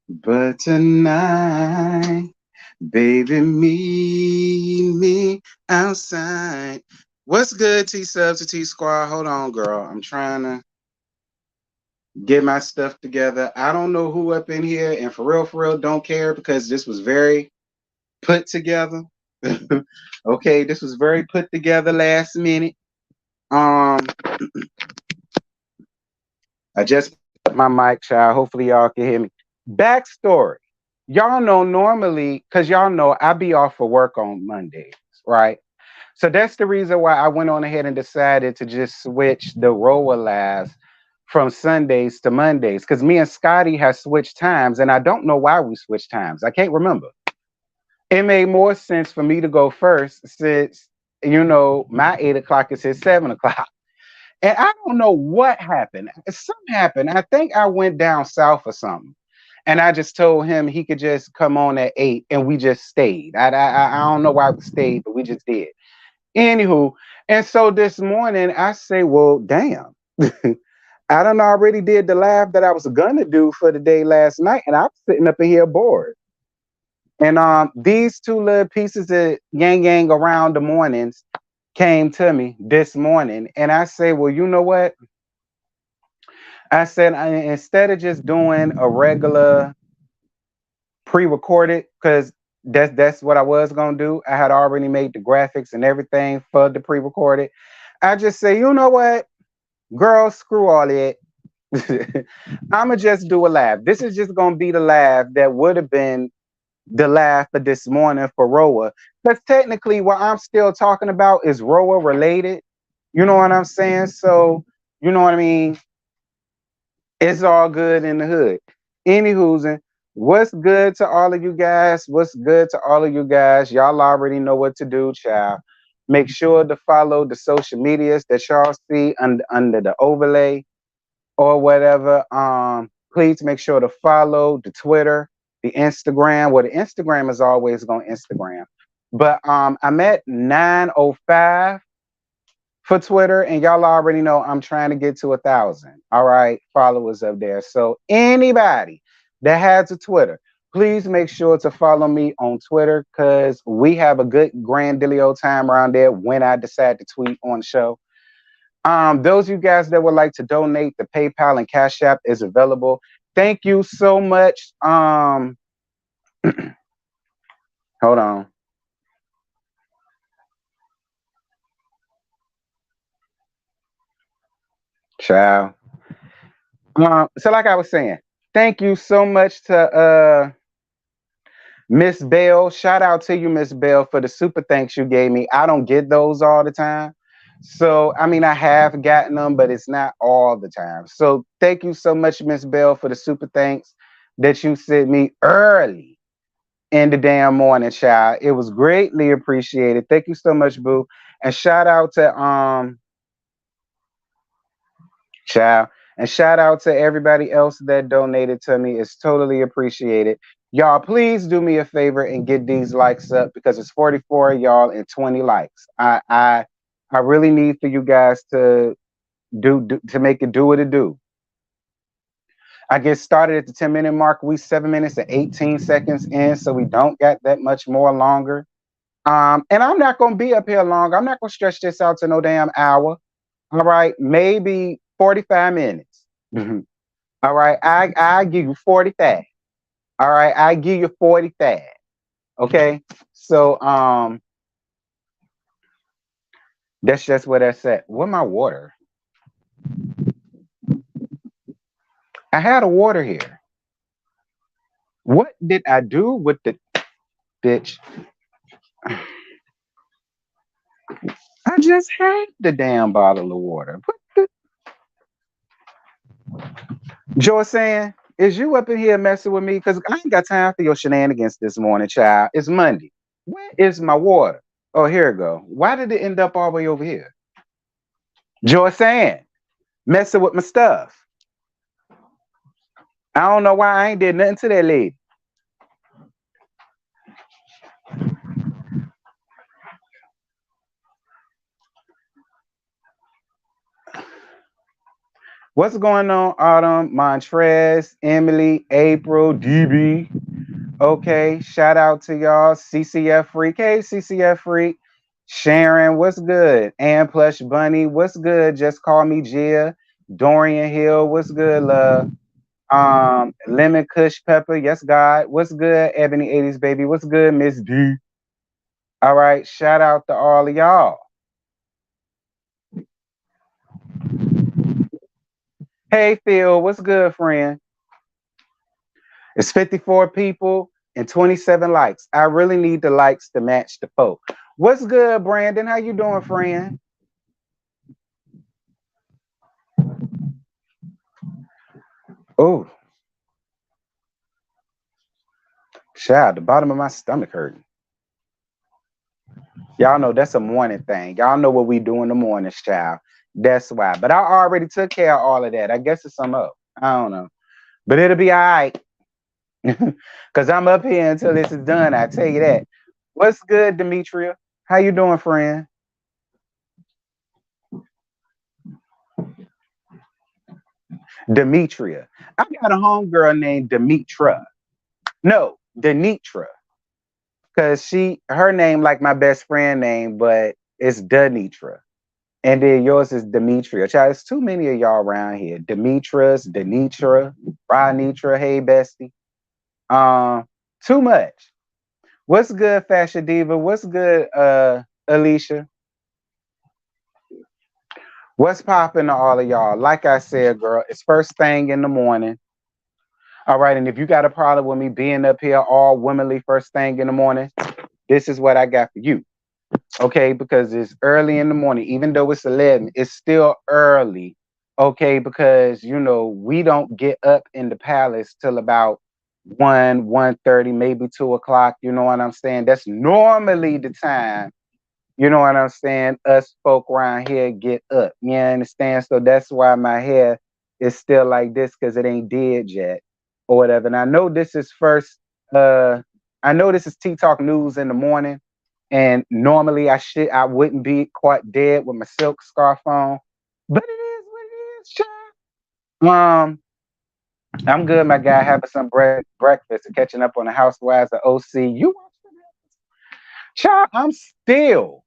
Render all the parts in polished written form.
But tonight, baby, meet me outside. What's good, T Subs to T Squad? Hold on, girl. I'm trying to get my stuff together. I don't know who up in here, and for real, don't care because this was very put together. Okay, this was very put together last minute. Um, I just put my mic, child. Hopefully, y'all can hear me. Backstory. Y'all know normally, because y'all know I be off for work on Mondays, right? So that's the reason why I went on ahead and decided to just switch the Roa Labs from Sundays to Mondays. Because me and Scotty have switched times, and I don't know why we switched times. I can't remember. It made more sense for me to go first since, my 8 o'clock is his 7 o'clock. And I don't know what happened. Something happened. I think I went down south or something. And I just told him he could just come on at 8 and we just stayed. I don't know why we stayed, but we just did. Anywho, and so this morning I say, well, damn. I done already did the laugh that I was gonna do for the day last night, and I was sitting up in here bored. And these two little pieces of yang yang around the mornings came to me this morning, and I say, well, you know what? I said instead of just doing a regular pre-recorded, because that's what I was gonna do. I had already made the graphics and everything for the pre-recorded. I just say, you know what, girl, screw all that. I'ma just do a laugh. This is just gonna be the laugh that would have been the laugh for this morning for Roa. Because technically what I'm still talking about is Roa related. You know what I'm saying? So, you know what I mean? It's all good in the hood. Anywho's, what's good to all of you guys? What's good to all of you guys? Y'all already know what to do, child. Make sure to follow the social medias that y'all see under the overlay or whatever. Please make sure to follow the Twitter, the Instagram. Well, the Instagram is always going Instagram. But I'm at 905 for Twitter, and y'all already know I'm trying to get to 1,000. All right, followers up there. So anybody that has a Twitter, please make sure to follow me on Twitter because we have a good grandilio time around there when I decide to tweet on the show. Those of you guys that would like to donate, the PayPal and Cash App is available. Thank you so much. Hold on. Ciao. So like I was saying, thank you so much to Miss Bell. Shout out to you, Miss Bell, for the super thanks you gave me. I don't get those all the time. So I mean I have gotten them, but it's not all the time. So thank you so much, Miss Bell, for the super thanks that you sent me early in the damn morning, child. It was greatly appreciated. Thank you so much, Boo. And shout out to child. And shout out to everybody else that donated to me. It's totally appreciated. Y'all, please do me a favor and get these likes up because it's 44 of y'all and 20 likes. I really need for you guys to do to make it do what it do. I get started at the 10-minute mark. We 7 minutes and 18 seconds in, so we don't got that much more longer. And I'm not gonna be up here long. I'm not gonna stretch this out to no damn hour. All right, maybe 45 minutes. All right, I give you 45. All right, I give you 45. Okay, so that's just where that's at. What my water? I had a water here. What did I do with the bitch? I just had the damn bottle of water. What the Joy saying? Is you up in here messing with me? Because I ain't got time for your shenanigans this morning, child. It's Monday. Where is my water? Oh, here it go. Why did it end up all the way over here? Joy saying, messing with my stuff. I don't know why I ain't did nothing to that lady. What's going on, Autumn, Montrez, Emily, April, DB? Okay, shout out to y'all. CCF Freak. Hey, CCF Freak. Sharon, what's good? And Plush Bunny, what's good? Just call me Gia. Dorian Hill, what's good, love? Lemon Kush Pepper, yes, God. What's good? Ebony 80s baby. What's good, Miss D? All right, shout out to all of y'all. Hey, Phil, what's good, friend? It's 54 people and 27 likes. I really need the likes to match the folk. What's good, Brandon? How you doing, friend? Oh, child, the bottom of my stomach hurting. Y'all know that's a morning thing. Y'all know what we do in the mornings, child. That's why. But I already took care of all of that. I guess it's some up. I don't know. But it'll be all right. Because I'm up here until this is done. I tell you that. What's good, Demetria? How you doing, friend? Demetria. I got a homegirl named Demetra. No, Denitra. Because her name like my best friend name, but it's Denitra. And then yours is Demetria. Child, it's too many of y'all around here. Demetras, Denitra, Ronitra, hey bestie. Um, Too much. What's good, Fashion Diva? What's good, Alicia? What's popping to all of y'all? Like I said, girl, it's first thing in the morning. All right, and if you got a problem with me being up here all womanly first thing in the morning, this is what I got for you. Okay, because it's early in the morning, even though it's 11, it's still early. Okay, because we don't get up in the palace till about 1:30, maybe 2 o'clock. You know what I'm saying? That's normally the time. You know what I'm saying? Us folk around here get up. You understand? So that's why my hair is still like this, because it ain't dead yet or whatever. And uh I know this is Tea Talk News in the morning. And normally I wouldn't be quite dead with my silk scarf on. But it is what it is, child. I'm good, my guy, having some breakfast and catching up on the Housewives of OC. You watch the child, I'm still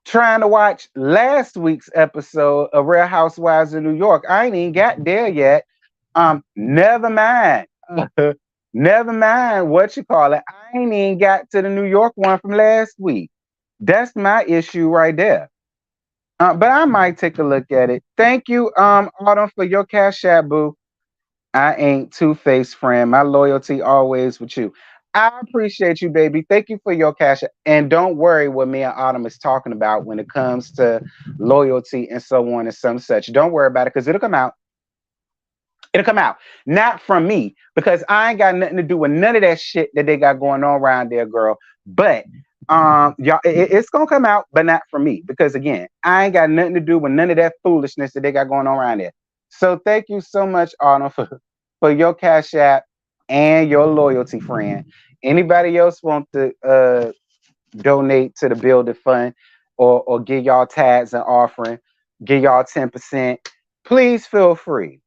trying to watch last week's episode of Real Housewives of New York. I ain't even got there yet. Never mind. Never mind what you call it. I ain't even got to the New York one from last week. That's my issue right there. But I might take a look at it. Thank you, Autumn, for your cash app, boo. I ain't two-faced, friend. My loyalty always with you. I appreciate you, baby. Thank you for your cash. And don't worry what me and Autumn is talking about when it comes to loyalty and so on and some such. Don't worry about it, because it'll come out. It'll come out. Not from me, because I ain't got nothing to do with none of that shit that they got going on around there, girl. But y'all, it's gonna come out, but not from me. Because again, I ain't got nothing to do with none of that foolishness that they got going on around there. So thank you so much, Autumn, for your cash app and your loyalty, friend. Anybody else want to donate to the building fund, or give y'all tags and offering, give y'all 10%, please feel free.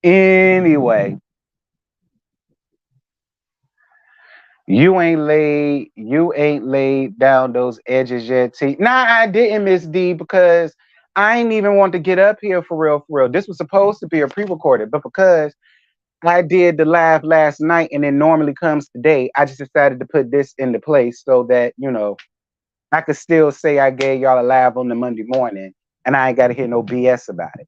Anyway, you ain't laid down those edges yet, T. Nah, I didn't, Miss D, because I ain't even want to get up here for real, for real. This was supposed to be a pre-recorded, but because I did the live last night and it normally comes today, I just decided to put this into place so that, I could still say I gave y'all a live on the Monday morning and I ain't got to hear no BS about it.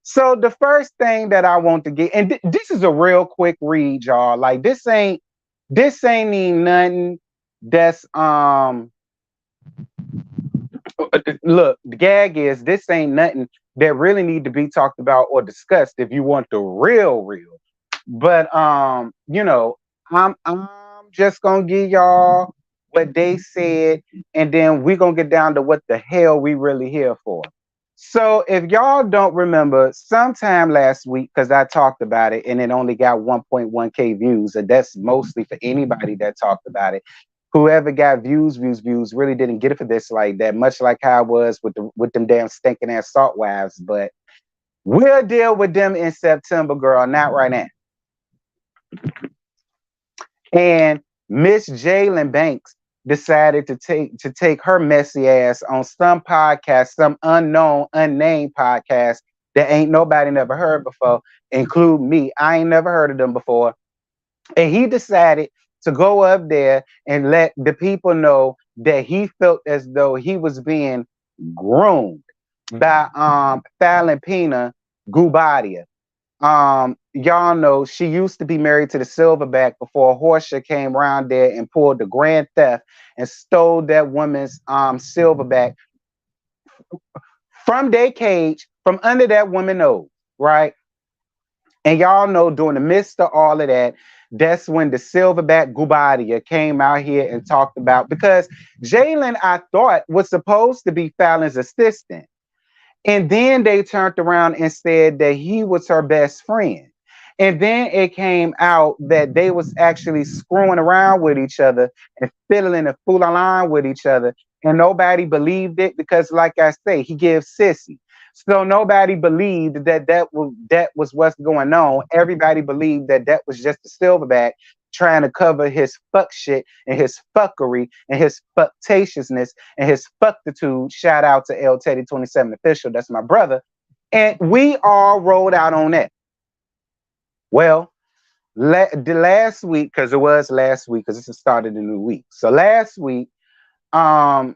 So the first thing that I want to get, and this is a real quick read, y'all. Like this ain't even nothing that's look, the gag is this ain't nothing that really need to be talked about or discussed if you want the real. But I'm just gonna give y'all what they said, and then we're gonna get down to what the hell we really here for. So if y'all don't remember, sometime last week, because I talked about it and it only got 1.1K views, and that's mostly for anybody that talked about it. Whoever got views, really didn't get it for this like that, much like how I was with them damn stinking ass salt wives. But We'll deal with them in September, girl, not right now. And Miss Jaylan Banks decided to take her messy ass on some podcast, some unknown, unnamed podcast that ain't nobody never heard before, include me. I ain't never heard of them before. And he decided to go up there and let the people know that he felt as though he was being groomed by Valentina Gubadia. Y'all know she used to be married to the Silverback before Horsha came around there and pulled the grand theft and stole that woman's Silverback from their cage, from under that woman's nose, right? And y'all know during the midst of all of that, that's when the Silverback Gubadia came out here and talked about, because Jaylan, I thought, was supposed to be Fallon's assistant. And then they turned around and said that he was her best friend. And then it came out that they was actually screwing around with each other and fiddling and fooling around with each other. And nobody believed it because, like I say, he gives sissy. So nobody believed that was what's going on. Everybody believed that was just the Silverback trying to cover his fuck shit and his fuckery and his fucktatiousness and his fucktitude. Shout out to L Teddy 27 official. That's my brother. And we all rolled out on that. Well, the last week, because it was last week, because this started a new week. So last week, Jaylan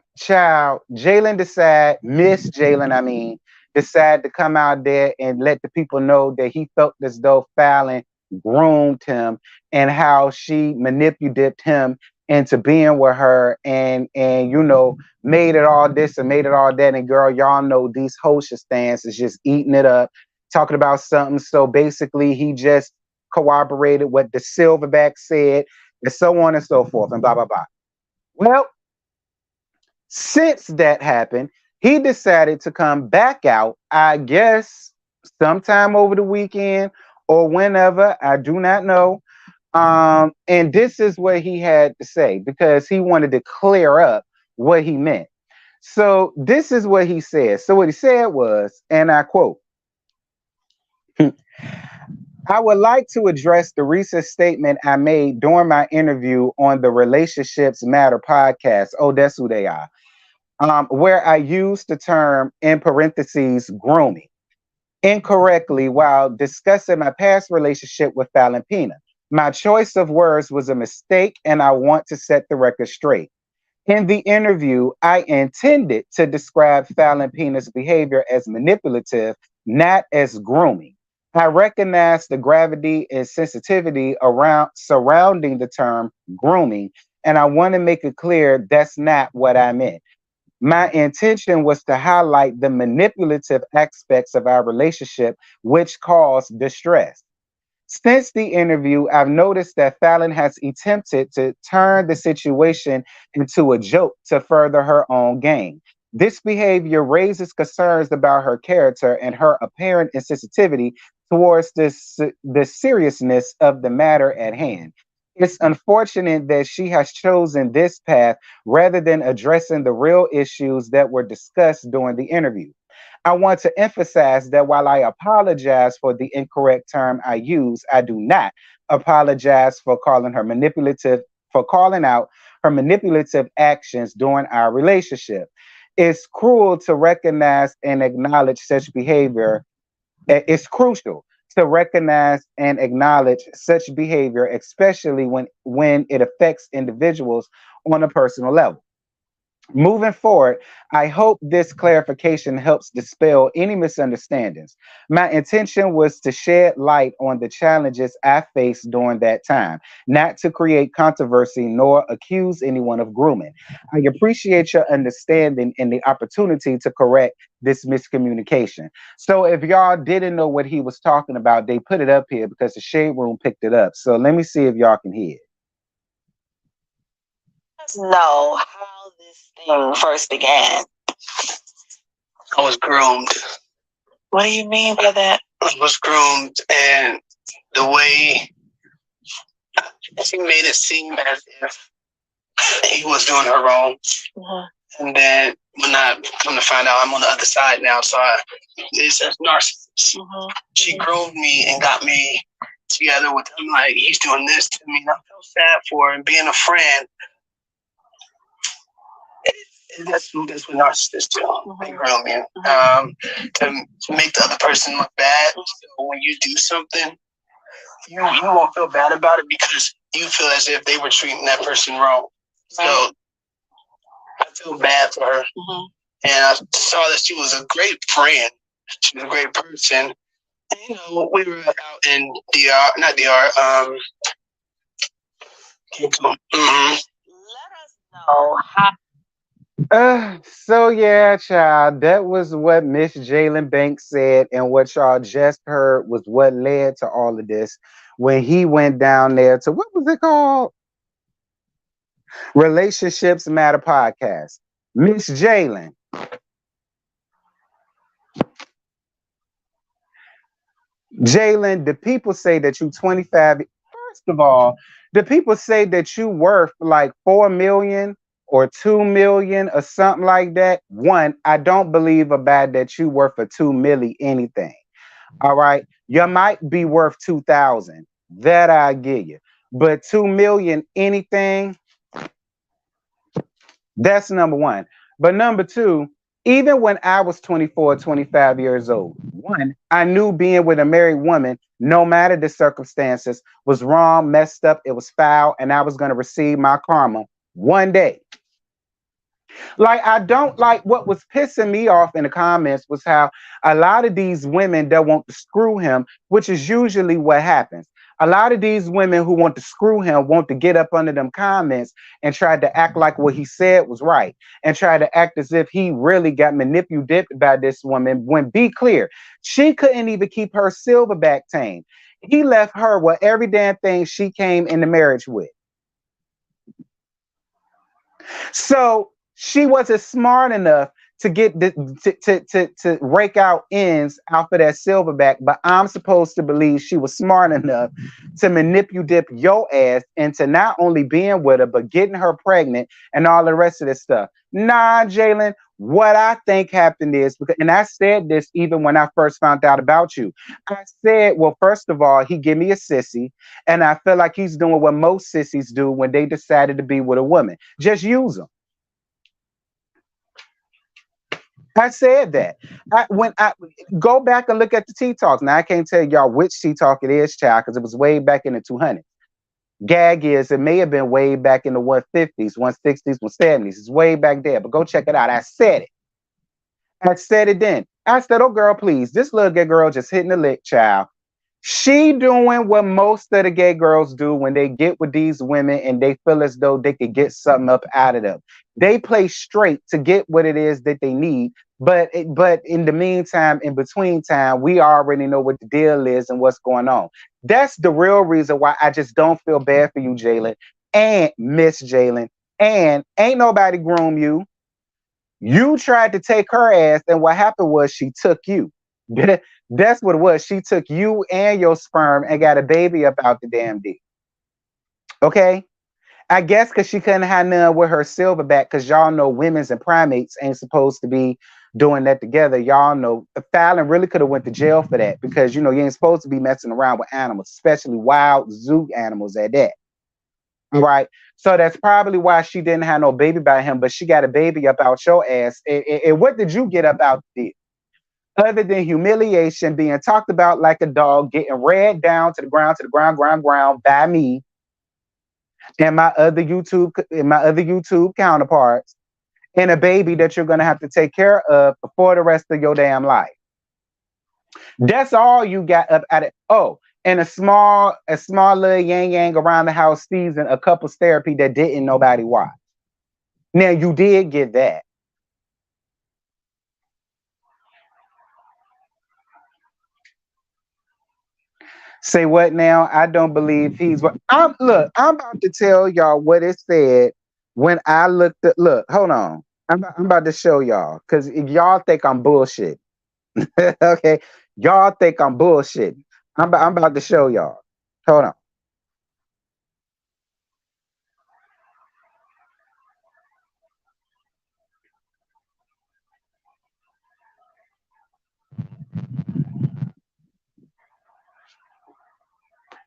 Miss Jaylan, decided to come out there and let the people know that he felt as though Fallon groomed him and how she manipulated him into being with her and made it all this and made it all that. And girl, y'all know these NoSuchThangs is just eating it up, talking about something. So basically he just corroborated what the Silverback said and so on and so forth and blah, blah, blah. Well, since that happened, he decided to come back out, I guess, sometime over the weekend or whenever. I do not know. And this is what he had to say because he wanted to clear up what he meant. So this is what he said. So what he said was, and I quote, I would like to address the recent statement I made during my interview on the Relationships Matter podcast. Oh, that's who they are. Where I used the term, in parentheses, grooming, incorrectly while discussing my past relationship with Valentina. My choice of words was a mistake, and I want to set the record straight. In the interview, I intended to describe Valentina's behavior as manipulative, not as grooming. I recognize the gravity and sensitivity surrounding the term grooming, and I want to make it clear that's not what I meant. My intention was to highlight the manipulative aspects of our relationship, which caused distress. Since the interview, I've noticed that Fallon has attempted to turn the situation into a joke to further her own gain. This behavior raises concerns about her character and her apparent insensitivity towards the seriousness of the matter at hand. It's unfortunate that she has chosen this path rather than addressing the real issues that were discussed during the interview. I want to emphasize that while I apologize for the incorrect term I use, I do not apologize for calling out her manipulative actions during our relationship. It's cruel to recognize and acknowledge such behavior. It's crucial to recognize and acknowledge such behavior, especially when it affects individuals on a personal level. Moving forward, I hope this clarification helps dispel any misunderstandings. My intention was to shed light on the challenges I faced during that time, not to create controversy nor accuse anyone of grooming. I appreciate your understanding and the opportunity to correct this miscommunication. So if y'all didn't know what he was talking about, they put it up here because the Shade Room picked it up. So let me see if y'all can hear it. Know how this thing first began. I was groomed. What do you mean by that? I was groomed, and the way she made it seem as if he was doing her wrong. Mm-hmm. And then when I come to find out, I'm on the other side now, so it's just narcissist She groomed me and got me together with him. Like, he's doing this to me, and I feel sad for her. And being a friend, that's what narcissists do. They groom you to make the other person look bad. So when you do something, you won't feel bad about it because you feel as if they were treating that person wrong. So I feel bad for her. And I saw that she was a great friend. She was a great person. And, you know, we were out in not DR, Let us know how. So yeah, child, that was what Miss Jaylan Banks said, and what y'all just heard was what led to all of this when he went down there to what was it called? Relationships Matter podcast. Miss Jaylan, Jaylan, the people say that you 25. First of all, the people say that you worth like 4 million or 2 million or something like that. One, I don't believe about that you worth for 2 milli anything. All right. You might be worth 2,000. That I give you. But 2 million anything, that's number one. But number two, even when I was 24, 25 years old, one, I knew being with a married woman, no matter the circumstances, was wrong, messed up, it was foul, and I was going to receive my karma one day. Like, I don't like what was pissing me off in the comments was how a lot of these women that want to screw him, which is usually what happens. A lot of these women who want to screw him want to get up under them comments and try to act like what he said was right and try to act as if he really got manipulated by this woman. When be clear, she couldn't even keep her silverback tame. He left her with every damn thing she came into marriage with. So she wasn't smart enough to get to rake out ends out for that silverback, but I'm supposed to believe she was smart enough to manipulate your ass into not only being with her but getting her pregnant and all the rest of this stuff. Nah, Jaylan, what I think happened is because, and I said this even when I first found out about you. I said, well, first of all, he give me a sissy, and I feel like he's doing what most sissies do when they decided to be with a woman. Just use them. I said that. When I go back and look at the Tea Talks, now I can't tell y'all which Tea Talk it is, child, because it was way back in the 200s. Gag is it may have been way back in the 150s, 160s, 170s. It's way back there, but go check it out. I said it. I said it then. I said, oh, girl, please. This little gay girl just hitting the lick, child. She doing what most of the gay girls do when they get with these women and they feel as though they could get something up out of them. They play straight to get what it is that they need. But in the meantime, in between time, we already know what the deal is and what's going on. That's the real reason why I just don't feel bad for you, Jaylan, and Miss Jaylan. And ain't nobody groom you. You tried to take her ass, and what happened was she took you. That's what it was. She took you and your sperm and got a baby up out the damn D. Okay? I guess because she couldn't have none with her silverback, because y'all know women's and primates ain't supposed to be doing that together. Y'all know Fallon really could have went to jail for that, because you know you ain't supposed to be messing around with animals, especially wild zoo animals at that. All right. So that's probably why she didn't have no baby by him, but she got a baby up out your ass. And what did you get up out there? Other than humiliation, being talked about like a dog, getting read down to the ground, ground by me and my other YouTube counterparts, and a baby that you're gonna have to take care of for the rest of your damn life. That's all you got up at it. Oh, and a small little yang around the house season, a couple's therapy that didn't nobody watch. Now you did get that. Say what now? I don't believe he's what I'm I'm about to tell y'all what it said when I looked at hold on. I'm about to show y'all because y'all think I'm bullshit. Okay. Y'all think I'm bullshit. I'm about to show y'all. Hold on.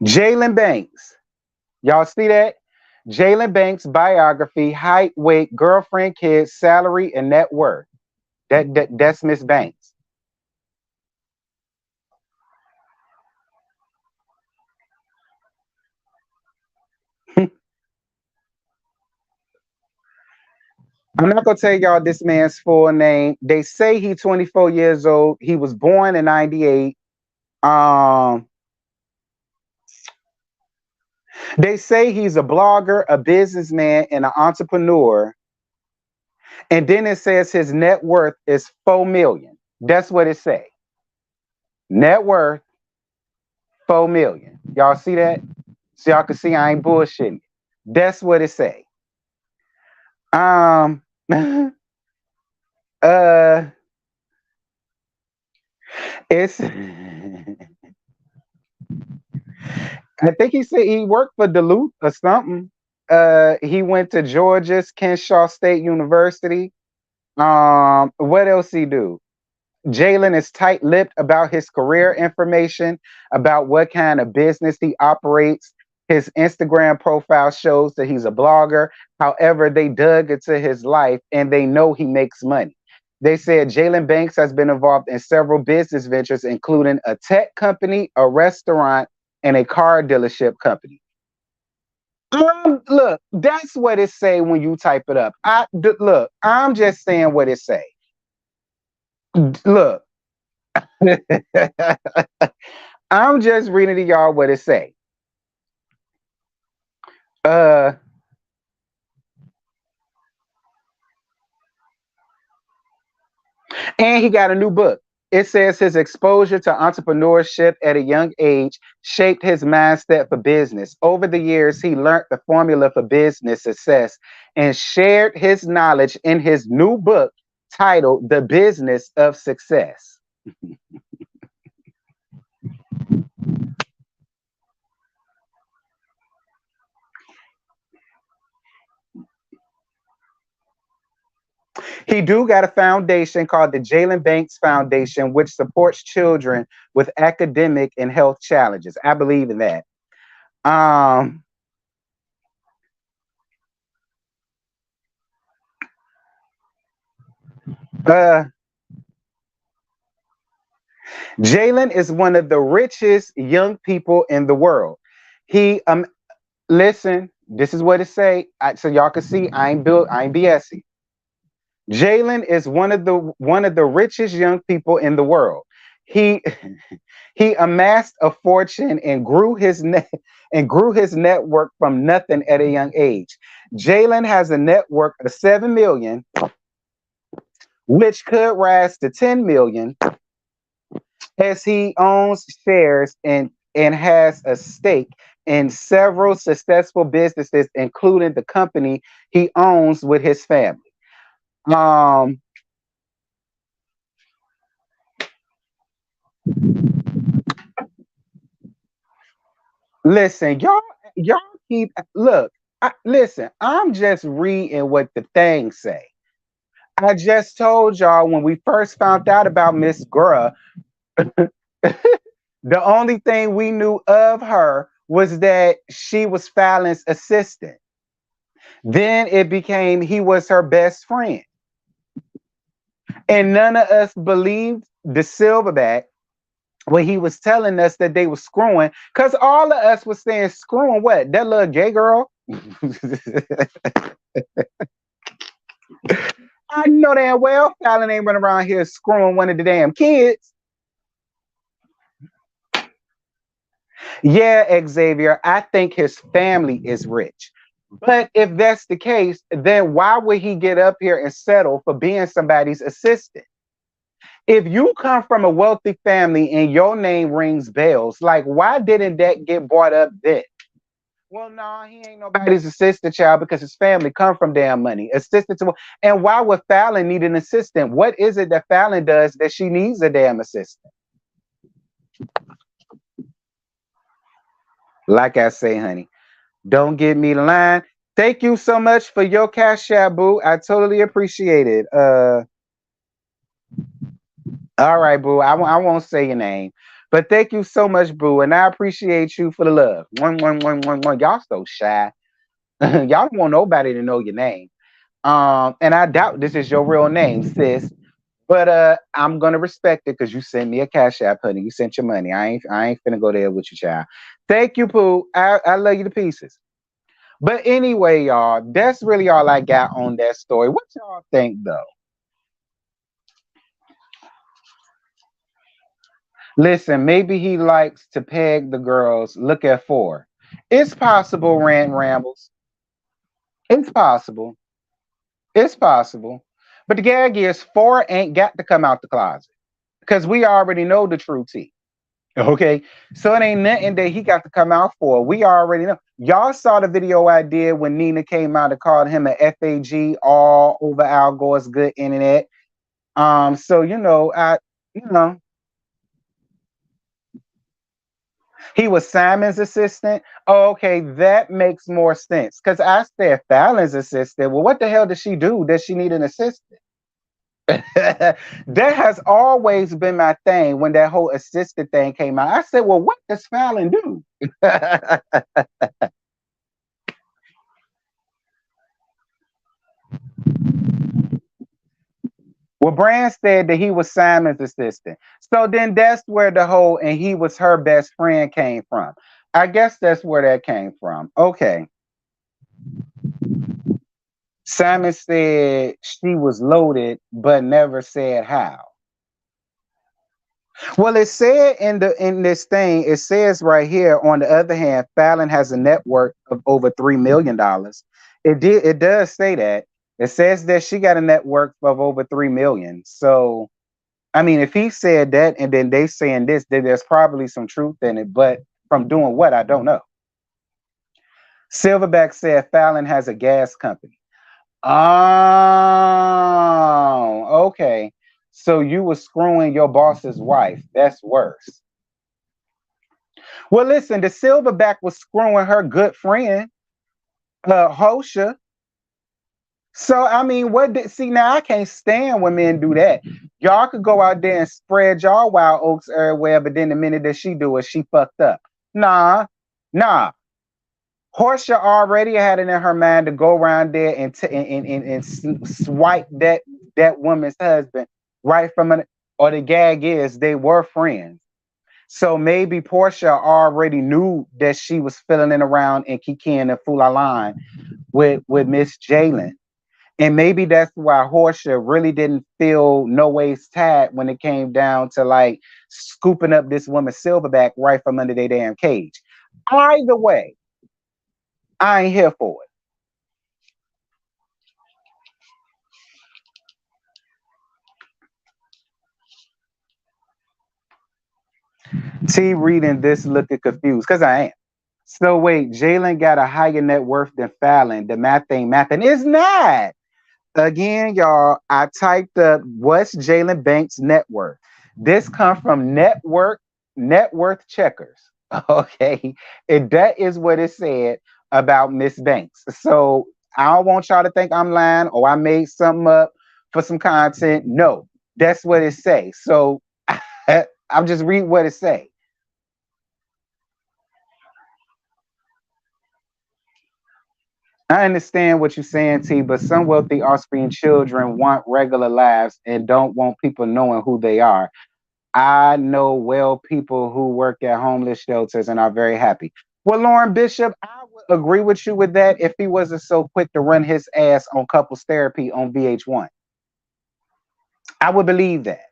Jaylan Banks. Y'all see that? Jaylan Banks biography, height, weight, girlfriend, kids, salary, and net worth. That's Miss Banks. I'm not gonna tell y'all this man's full name. They say he's 24 years old. He was born in 98. Um, they say he's a blogger, a businessman, and an entrepreneur. And then it says his net worth is 4 million. That's what it say. Net worth 4 million. Y'all see that? So y'all can see I ain't bullshitting. That's what it say. Um uh it's I think he said he worked for Duluth or something. He went to Georgia's Kenshaw State University. What else he do? Jaylan is tight-lipped about his career information, about what kind of business he operates. His Instagram profile shows that he's a blogger. However, they dug into his life and they know he makes money. They said Jaylan Banks has been involved in several business ventures, including a tech company, a restaurant, and a car dealership company. Look, that's what it say when you type it up. Look, I'm just saying what it say. Look, I'm just reading to y'all what it say. And he got a new book. It says his exposure to entrepreneurship at a young age shaped his mindset for business. Over the years, he learned the formula for business success and shared his knowledge in his new book titled The Business of Success. He do got a foundation called the Jaylan Banks Foundation, which supports children with academic and health challenges. I believe in that. Um, uh, Jaylan is one of the richest young people in the world. He listen, this is what it say. So y'all can see I ain't BSing. Jaylan is one of the richest young people in the world. He he amassed a fortune and grew his network from nothing at a young age. Jaylan has a network of 7 million, which could rise to 10 million as he owns shares and has a stake in several successful businesses, including the company he owns with his family. Um, Listen, y'all keep look. Listen, I'm just reading what the thing say. I just told y'all when we first found out about Miss Gworl, the only thing we knew of her was that she was Fallon's assistant. Then it became he was her best friend. And none of us believed the silverback when he was telling us that they were screwing, because all of us was saying screwing what? That little gay girl? I know damn well Fallon ain't running around here screwing one of the damn kids. Yeah, Xavier, I think his family is rich. But if that's the case, then why would he get up here and settle for being somebody's assistant? If you come from a wealthy family and your name rings bells, like why didn't that get brought up then? Well, no, he ain't nobody's assistant child because his family come from damn money. Assistant to, and why would Fallon need an assistant? What is it that Fallon does that she needs a damn assistant? Like I say, honey, don't get me the line. Thank you so much for your cash out, boo. I totally appreciate it. All right, boo. I won't say your name. But thank you so much, boo, and I appreciate you for the love. One. Y'all so shy. Y'all don't want nobody to know your name. And I doubt this is your real name, sis. But I'm gonna respect it because you sent me a cash app, honey. You sent your money. I ain't finna go there with you, child. Thank you, Pooh. I love you to pieces. But anyway, y'all, that's really all I got on that story. What y'all think though? Listen, maybe he likes to peg the girls. Look at four. It's possible, rant rambles. It's possible. It's possible. But the gag is four ain't got to come out the closet. Because we already know the true tea. Okay. So it ain't nothing that he got to come out for. We already know. Y'all saw the video I did when Nina came out and called him an FAG all over Al Gore's good internet. So you know, he was Simon's assistant. Oh, okay, that makes more sense. Because I said Fallon's assistant. Well, what the hell does she do? Does she need an assistant? That has always been my thing when that whole assistant thing came out. I said, well, what does Fallon do? Well, Brand said that he was Simon's assistant. So then that's where the whole and he was her best friend came from. I guess that's where that came from. Okay. Simon said she was loaded, but never said how. Well, it said in this thing, it says right here. On the other hand, Fallon has a net worth of over $3 million. It does say that. It says that she got a net worth of over 3 million. So I mean, if he said that and then they saying this, then there's probably some truth in it. But from doing what, I don't know. Silverback said Fallon has a gas company. Oh, okay. So you were screwing your boss's wife. That's worse. Well, listen, the Silverback was screwing her good friend, Hosha. So I mean, see now I can't stand when men do that. Y'all could go out there and spread y'all wild oats everywhere, but then the minute that she do it, she fucked up. Nah, nah. Portia already had it in her mind to go around there and swipe that woman's husband right from an. Or the gag is they were friends. So maybe Portia already knew that she was filling it around and kikiing and fooling line with Miss Jaylan. And maybe that's why Horsha really didn't feel no ways tied when it came down to like scooping up this woman's silverback right from under their damn cage. Either way, I ain't here for it. T reading this looking confused because I am. So wait, Jaylan got a higher net worth than Fallon. The math ain't mathing. It's not. Again, y'all, I typed up what's Jaylan Banks' net worth. This comes from net worth checkers. Okay. And that is what it said about Miss Banks. So I don't want y'all to think I'm lying or I made something up for some content. No, that's what it say. So I'll just read what it say. I understand what you're saying, T, but some wealthy offspring children want regular lives and don't want people knowing who they are. I know well people who work at homeless shelters and are very happy. Well, Lauren Bishop, I would agree with you with that if he wasn't so quick to run his ass on couples therapy on VH1. I would believe that.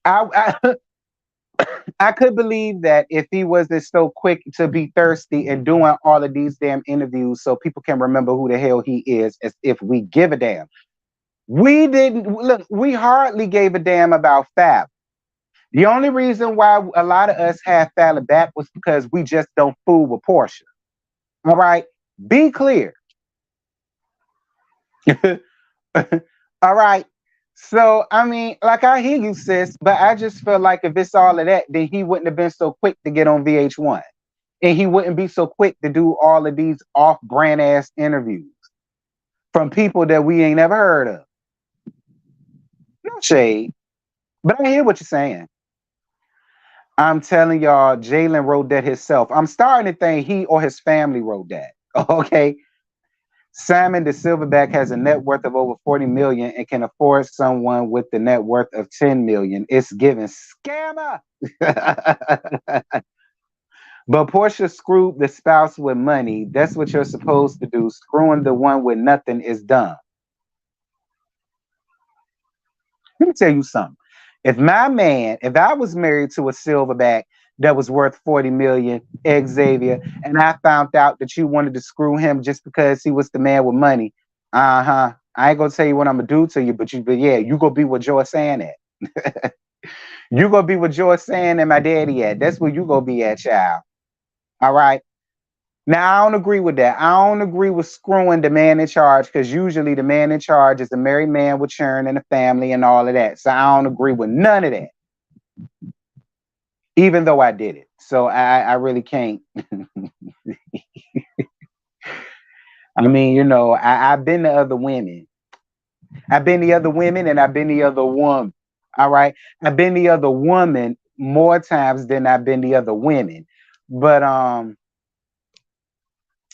I I could believe that if he wasn't so quick to be thirsty and doing all of these damn interviews so people can remember who the hell he is as if we give a damn. We didn't look, we hardly gave a damn about Fab. The only reason why a lot of us had Fallon back was because we just don't fool with Portia. All right. Be clear. All right. So I mean, like I hear you, sis, but I just feel like if it's all of that, then he wouldn't have been so quick to get on VH1. And he wouldn't be so quick to do all of these off-brand ass interviews from people that we ain't never heard of. No shade. But I hear what you're saying. I'm telling y'all, Jaylan wrote that himself. I'm starting to think he or his family wrote that. Okay. Simon the Silverback has a net worth of over 40 million and can afford someone with the net worth of 10 million. It's given scammer. But Portia screwed the spouse with money. That's what you're supposed to do. Screwing the one with nothing is dumb. Let me tell you something. If I was married to a silverback that was worth 40 million, Xavier, and I found out that you wanted to screw him just because he was the man with money, I ain't gonna tell you what I'm gonna do to you, but yeah, you gonna be what Joyce saying at. You gonna be what Joyce saying and my daddy at. That's where you gonna be at, child. All right. Now I don't agree with that. I don't agree with screwing the man in charge because usually the man in charge is a married man with children and a family and all of that. So I don't agree with none of that, even though I did it. So I really can't. I mean, you know, I've been to other women. I've been the other women and I've been the other woman. All right. I've been the other woman more times than I've been the other women. But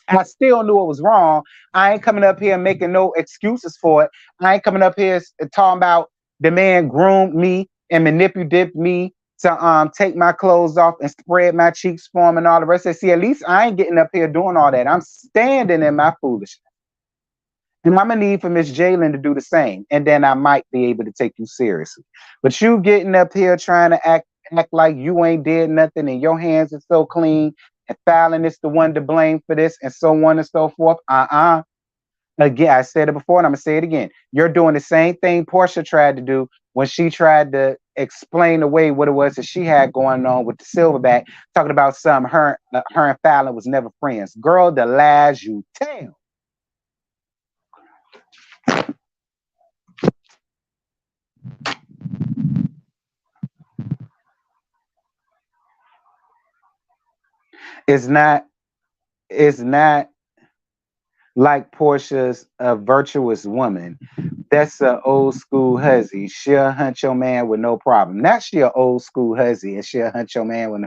I still knew it was wrong. I ain't coming up here making no excuses for it. I ain't coming up here talking about the man groomed me and manipulated me to take my clothes off and spread my cheeks for him and all the rest of it. See, at least I ain't getting up here doing all that. I'm standing in my foolishness. And I'm gonna need for Miss Jaylan to do the same. And then I might be able to take you seriously. But you getting up here trying to act like you ain't did nothing and your hands are so clean and Fallon is the one to blame for this and so on and so forth. Again, I said it before and I'm gonna say it again. You're doing the same thing Portia tried to do when she tried to explain away what it was that she had going on with the silverback, talking about some her and Fallon was never friends. Girl, the lies you tell. It's not like Portia's a virtuous woman. That's an old school hussy. She'll hunt your man with no problem. Not she an old school hussy and she'll hunt your man with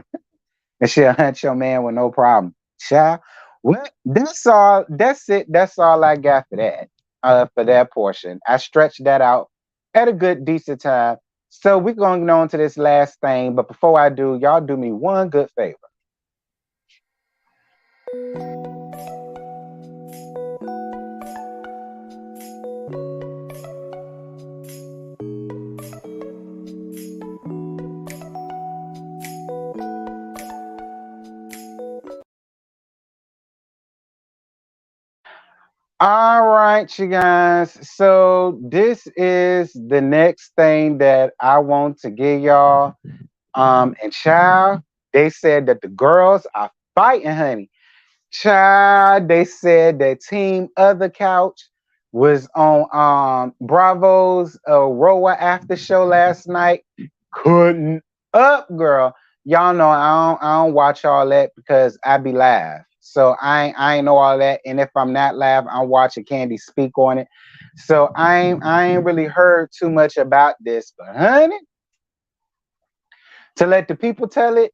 no problem. Child. Well, that's all. That's it. That's all I got for that. For that portion. I stretched that out at a good decent time. So we're going to go on to this last thing. But before I do, y'all do me one good favor. All right, you guys. So this is the next thing that I want to give y'all. And child, they said that the girls are fighting, honey. Child, they said that Team Other Couch was on Bravo's Roa after show last night. Couldn't up, girl. Y'all know I don't watch all that because I be live. So I ain't know all that. And if I'm not live, I'm watching Candy speak on it. So I ain't really heard too much about this, but honey, to let the people tell it,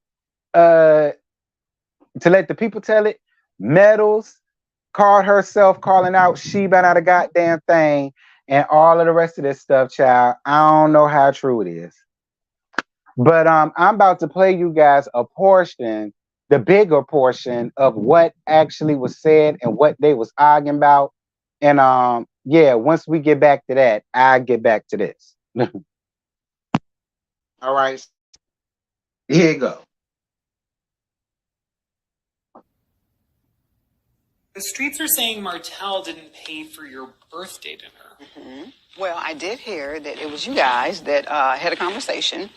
Metals called herself calling out she about not a goddamn thing and all of the rest of this stuff, child. I don't know how true it is. But I'm about to play you guys a portion, the bigger portion of what actually was said and what they was arguing about. And yeah, once we get back to that, I'll get back to this. All right. Here you go. The streets are saying Martell didn't pay for your birthday dinner. Mm-hmm. Well, I did hear that it was you guys that had a conversation.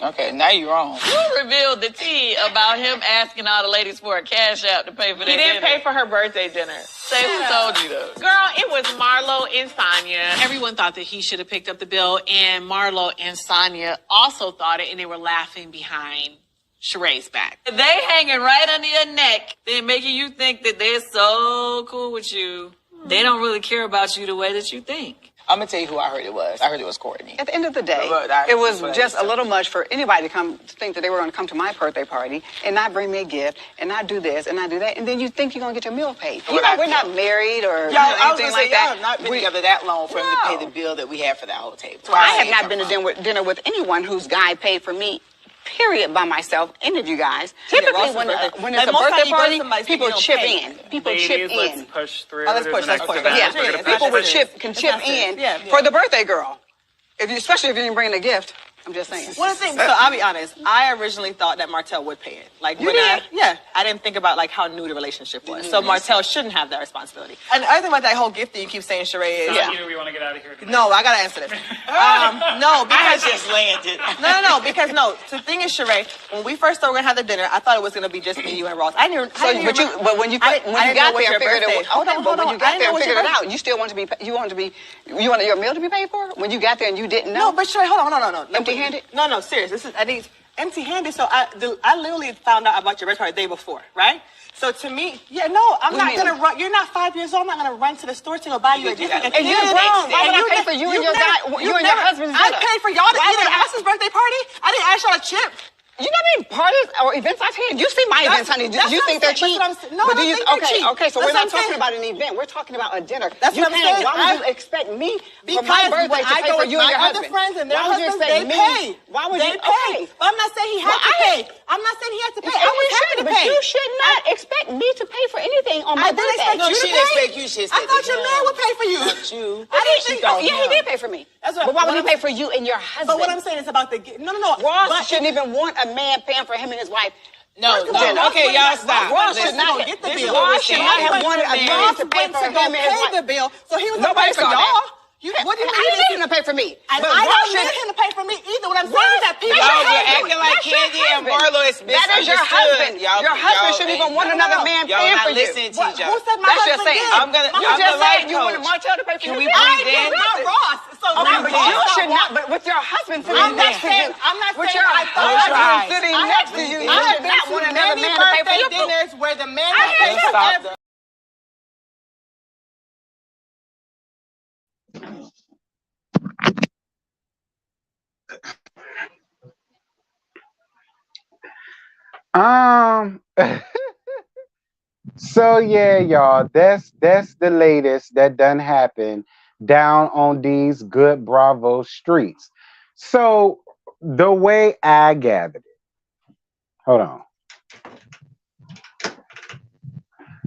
Okay, now you're wrong. You revealed the tea about him asking all the ladies for a cash out to pay for their dinner. He didn't pay for her birthday dinner. Say who told you though? Girl, it was Marlo and Sonya. Everyone thought that he should have picked up the bill, and Marlo and Sonya also thought it, and they were laughing behind Sheree's back. They hanging right under your neck. They're making you think that they're so cool with you. They don't really care about you the way that you think. I'm gonna tell you who I heard it was. I heard it was Courtney. At the end of the day, it was just a little much for anybody to think that they were going to come to my birthday party and not bring me a gift and not do this and not do that, and then you think you're going to get your meal paid. You know, we're not married or anything like that. Y'all have not been together that long for him to pay the bill that we have for the whole table. So I have not been to dinner with anyone whose guy paid for me. Period, by myself. Any of you guys. Typically, when it's a birthday party, people chip in. People chip in. Let's push through. Let's push. Yeah, people would can chip in for the birthday girl. Especially if you didn't bring a gift. I'm just saying. One of the things, so I'll be honest, I originally thought that Martell would pay it. Like when I didn't think about like how new the relationship was. So Martell shouldn't have that responsibility. And the other thing about that whole gift that you keep saying, Sheree, is We want to get out of here. No, I gotta answer this. No, because I just landed. No, because the thing is, Sheree, when we first started gonna have the dinner, I thought it was gonna be just me, you, and Ross. But when you got there and figured it out, when you got there and figured it out, you still want your meal to be paid for? When you got there and you didn't know? No, but Sheree, hold on, no. Empty-handed? No, serious. I think empty-handed. So I literally found out about your birthday the day before, right? So to me, I'm not gonna run. You're not 5 years old. I'm not gonna run to the store to go buy you a gift. And you're grown. Why would I pay for you and your husband's dinner? I paid for y'all to eat at Ashley's birthday party. I didn't ask y'all to chip. You know how many parties or events I've had? You see my events, honey. Do you think they're cheap? No, I don't think they're cheap. Okay, so we're not talking about an event. We're talking about a dinner. That's what I'm saying. Why would you expect me for my birthday to pay for you and your husband? Friends and their husbands, they pay. Why would you pay? But I'm not saying he has to pay. I'm not saying he has to pay. I was happy to pay. But you should not expect me to pay for anything on my birthday. No, she didn't expect you. I thought your man would pay for you. Not you. I didn't think. Yeah, he did pay for me. But why would he pay for you and your husband? But what I'm saying is about the no. Ross shouldn't even want a man paying for him and his wife. No. Okay, y'all stop. Ross should not get the bill. Ross should not have wanted a man to pay for him and his wife. The bill, so he was going to pay for y'all. What do you mean? I didn't need him to pay for me. I don't need him to pay for me either. What I'm saying is that people y'all were acting like Candy and Marlo is misunderstood. That is your husband. Your husband shouldn't even want another man paying for you. Listen to each other. Who said my husband did? You just said you wanted Martell to pay for you. I did, not Ross. So but you should not. But with your husband sitting next to you, I'm not with saying your I thought husband sitting next to you, you should not want another man to pay for you. Dinners where the man Stop. So yeah, y'all, that's the latest that done happened down on these good Bravo streets. So the way I gathered it, hold on.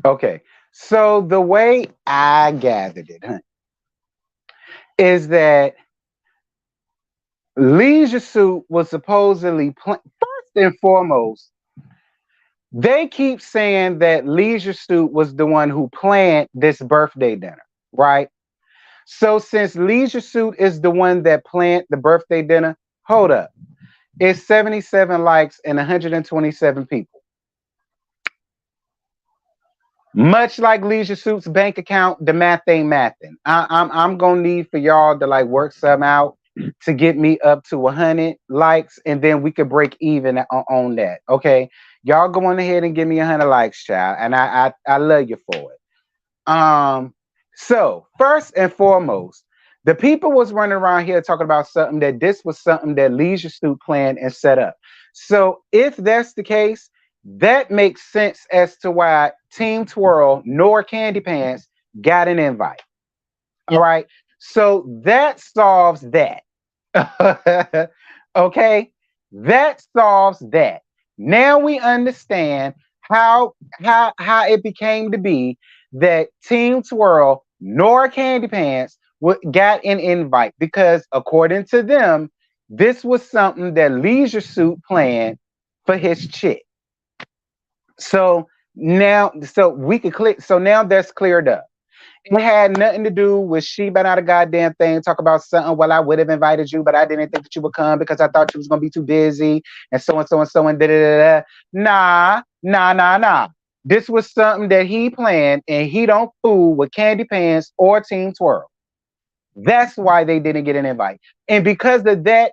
Okay, so the way I gathered it is that Leisure Suit was supposedly first and foremost. They keep saying that Leisure Suit was the one who planned this birthday dinner, right? So since Leisure Suit is the one that planned the birthday dinner, hold up. It's 77 likes and 127 people. Much like Leisure Suit's bank account, the math ain't mathing. I'm gonna need for y'all to like work some out to get me up to 100 likes, and then we could break even on that. Okay, y'all go on ahead and give me 100 likes, child, and I love you for it. So first and foremost, the people was running around here talking about something that this was something that Leisure Suit planned and set up. So if that's the case, that makes sense as to why Team Twirl nor Candy Pants got an invite. All right, so that solves that. Okay, that solves that. Now we understand how it became to be that Team Twirl nor Candy Pants got an invite, because according to them, this was something that Leisure Suit planned for his chick. So now, we could click. So now that's cleared up. It had nothing to do with she better not a goddamn thing. Talk about something. Well, I would have invited you, but I didn't think that you would come because I thought you was gonna be too busy, and so and so and so and da da da. Nah. This was something that he planned, and he don't fool with Candy Pants or Team Twirl. That's why they didn't get an invite, and because of that,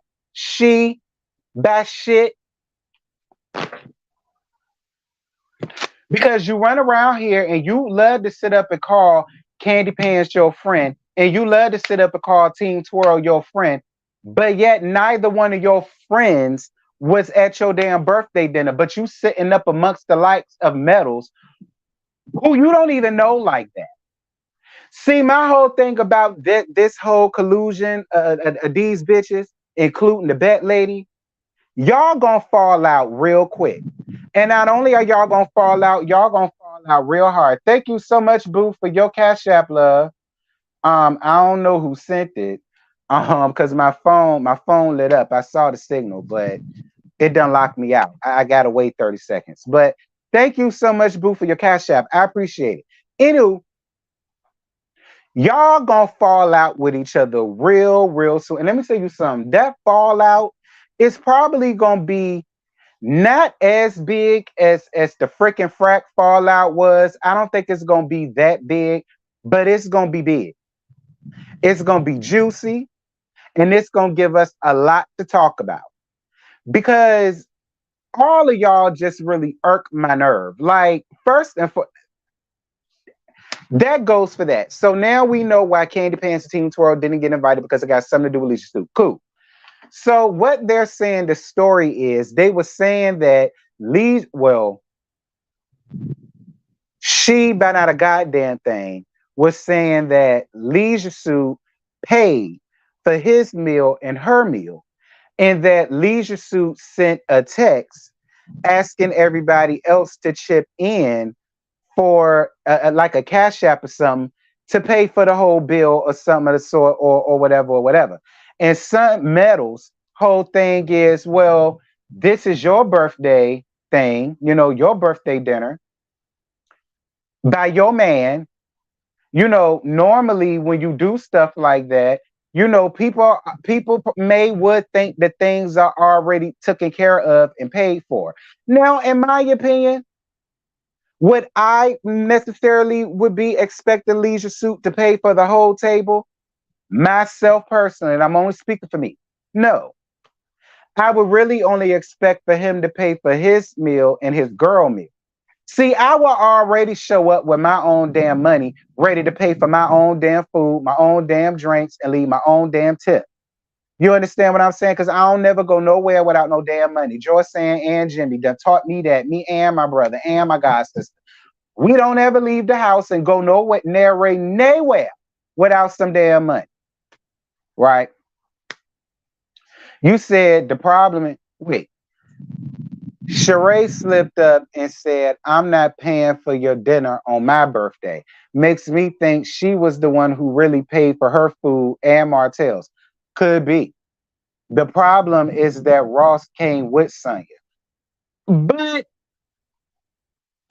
that shit. Because you run around here and you love to sit up and call Candy Pants your friend. and you love to sit up and call Team Twirl your friend, but yet neither one of your friends was at your damn birthday dinner, but you sitting up amongst the likes of Metals who you don't even know like that. See, my whole thing about this whole collusion of these bitches, including the bet lady, y'all gonna fall out real quick. And not only are y'all gonna fall out, y'all gonna fall out real hard. Thank you so much, Boo, for your Cash App, love. I don't know who sent it. Because my phone lit up. I saw the signal, but it done locked me out. I gotta wait 30 seconds. But thank you so much, Boo, for your Cash App. I appreciate it. Anywho, y'all gonna fall out with each other real soon. And let me tell you something. That fallout is probably gonna be not as big as the freaking frack fallout was. I don't think it's gonna be that big, but it's gonna be big. It's gonna be juicy, and it's gonna give us a lot to talk about. Because all of y'all just really irk my nerve. Like, first and foremost, that goes for that. So now we know why Candy Pants and Team Twirl didn't get invited, because it got something to do with Alicia Stu. Cool. So what they're saying, the story is, they were saying that she, by not a goddamn thing, was saying that Leisure Suit paid for his meal and her meal, and that Leisure Suit sent a text asking everybody else to chip in for like a Cash App or something to pay for the whole bill or something of the sort, or whatever. And Sun Metal's whole thing is, well, this is your birthday thing, your birthday dinner by your man. Normally when you do stuff like that, people would think that things are already taken care of and paid for. Now, in my opinion, would I necessarily would be expecting Leisure Suit to pay for the whole table? Myself personally, and I'm only speaking for me, no. I would really only expect for him to pay for his meal and his girl meal. See, I will already show up with my own damn money, ready to pay for my own damn food, my own damn drinks, and leave my own damn tip. You understand what I'm saying? Because I don't never go nowhere without no damn money. Joyce and Jimmy done taught me that, me and my brother and my god sister. We don't ever leave the house and go nowhere without some damn money. Right? You said the problem is, wait. Sheree slipped up and said, I'm not paying for your dinner on my birthday. Makes me think she was the one who really paid for her food and Martell's. Could be. The problem is that Ross came with Sonya. But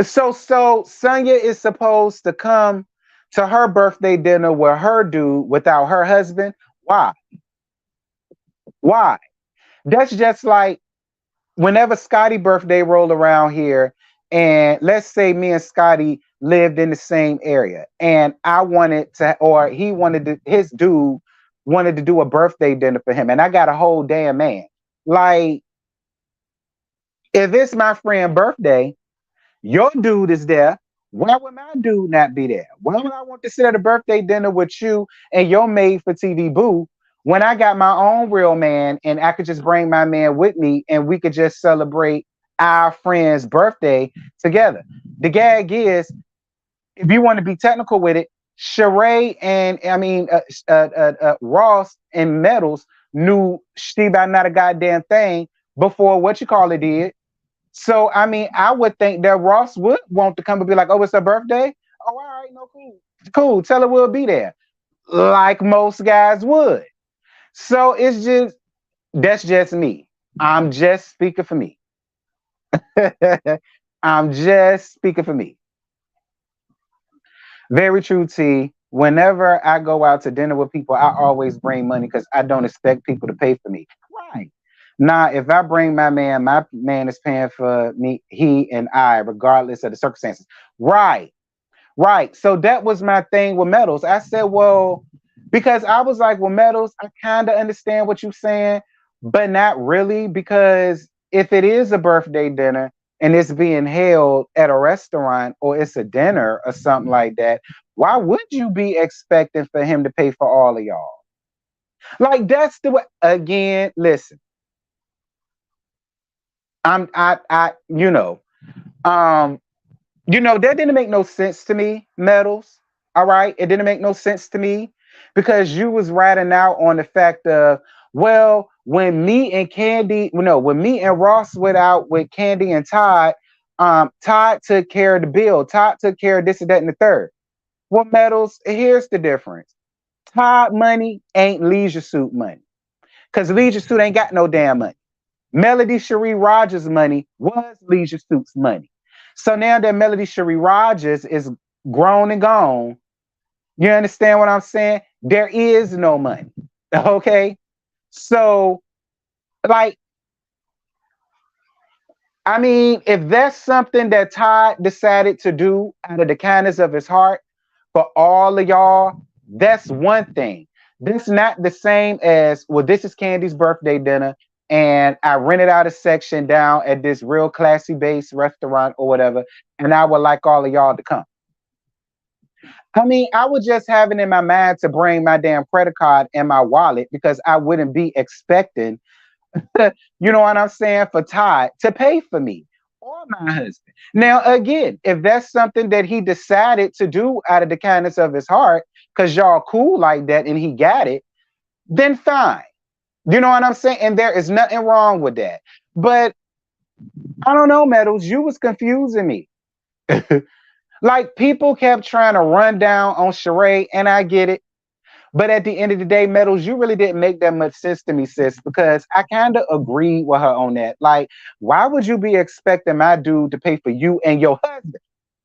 so Sonya is supposed to come to her birthday dinner with her dude without her husband. Why? That's just like whenever Scotty's birthday rolled around here, and let's say me and Scotty lived in the same area, and I wanted to, or he wanted to, his dude wanted to do a birthday dinner for him, and I got a whole damn man. Like, if it's my friend's birthday, your dude is there. Why would my dude not be there? Why would I want to sit at a birthday dinner with you and your maid for TV boo when I got my own real man and I could just bring my man with me and we could just celebrate our friend's birthday together? The gag is, if you want to be technical with it, Sheree and Ross and Metals knew she about not a goddamn thing before did. So, I would think that Ross would want to come and be like, oh, it's her birthday? Oh, all right, no, cool. Cool, tell her we'll be there. Like most guys would. So, that's just me. I'm just speaking for me. I'm just speaking for me. Very true, T. Whenever I go out to dinner with people, I always bring money because I don't expect people to pay for me. Right. Now, if I bring my man is paying for me, he and I, regardless of the circumstances. Right. So that was my thing with Metals. I said, well, because I was like, well, Metals, I kind of understand what you're saying, but not really, because if it is a birthday dinner and it's being held at a restaurant or it's a dinner or something like that, why would you be expecting for him to pay for all of y'all? Like, that's the way. Again, listen, that didn't make no sense to me, Metals. All right, it didn't make no sense to me because you was riding out on the fact of, well, when me and Ross went out with Candy and Todd, Todd took care of the bill. Todd took care of this and that and the third. Well, Metals, here's the difference. Todd money ain't Leisure Suit money, because Leisure Suit ain't got no damn money. Melody Cherie Rogers' money was Leisure Suit's money. So now that Melody Cherie Rogers is grown and gone, you understand what I'm saying? There is no money. Okay? So, like, I mean, if that's something that Todd decided to do out of the kindness of his heart for all of y'all, that's one thing. This not the same as, well, this is Candy's birthday dinner, and I rented out a section down at this real classy base restaurant or whatever, and I would like all of y'all to come. I mean, I was just having in my mind to bring my damn credit card and my wallet because I wouldn't be expecting, you know what I'm saying, for Todd to pay for me or my husband. Now, again, if that's something that he decided to do out of the kindness of his heart, because y'all cool like that and he got it, then fine. You know what I'm saying? And there is nothing wrong with that. But I don't know, Metals, you was confusing me. Like, people kept trying to run down on Sheree, and I get it. But at the end of the day, Metals, you really didn't make that much sense to me, sis, because I kind of agreed with her on that. Like, why would you be expecting my dude to pay for you and your husband?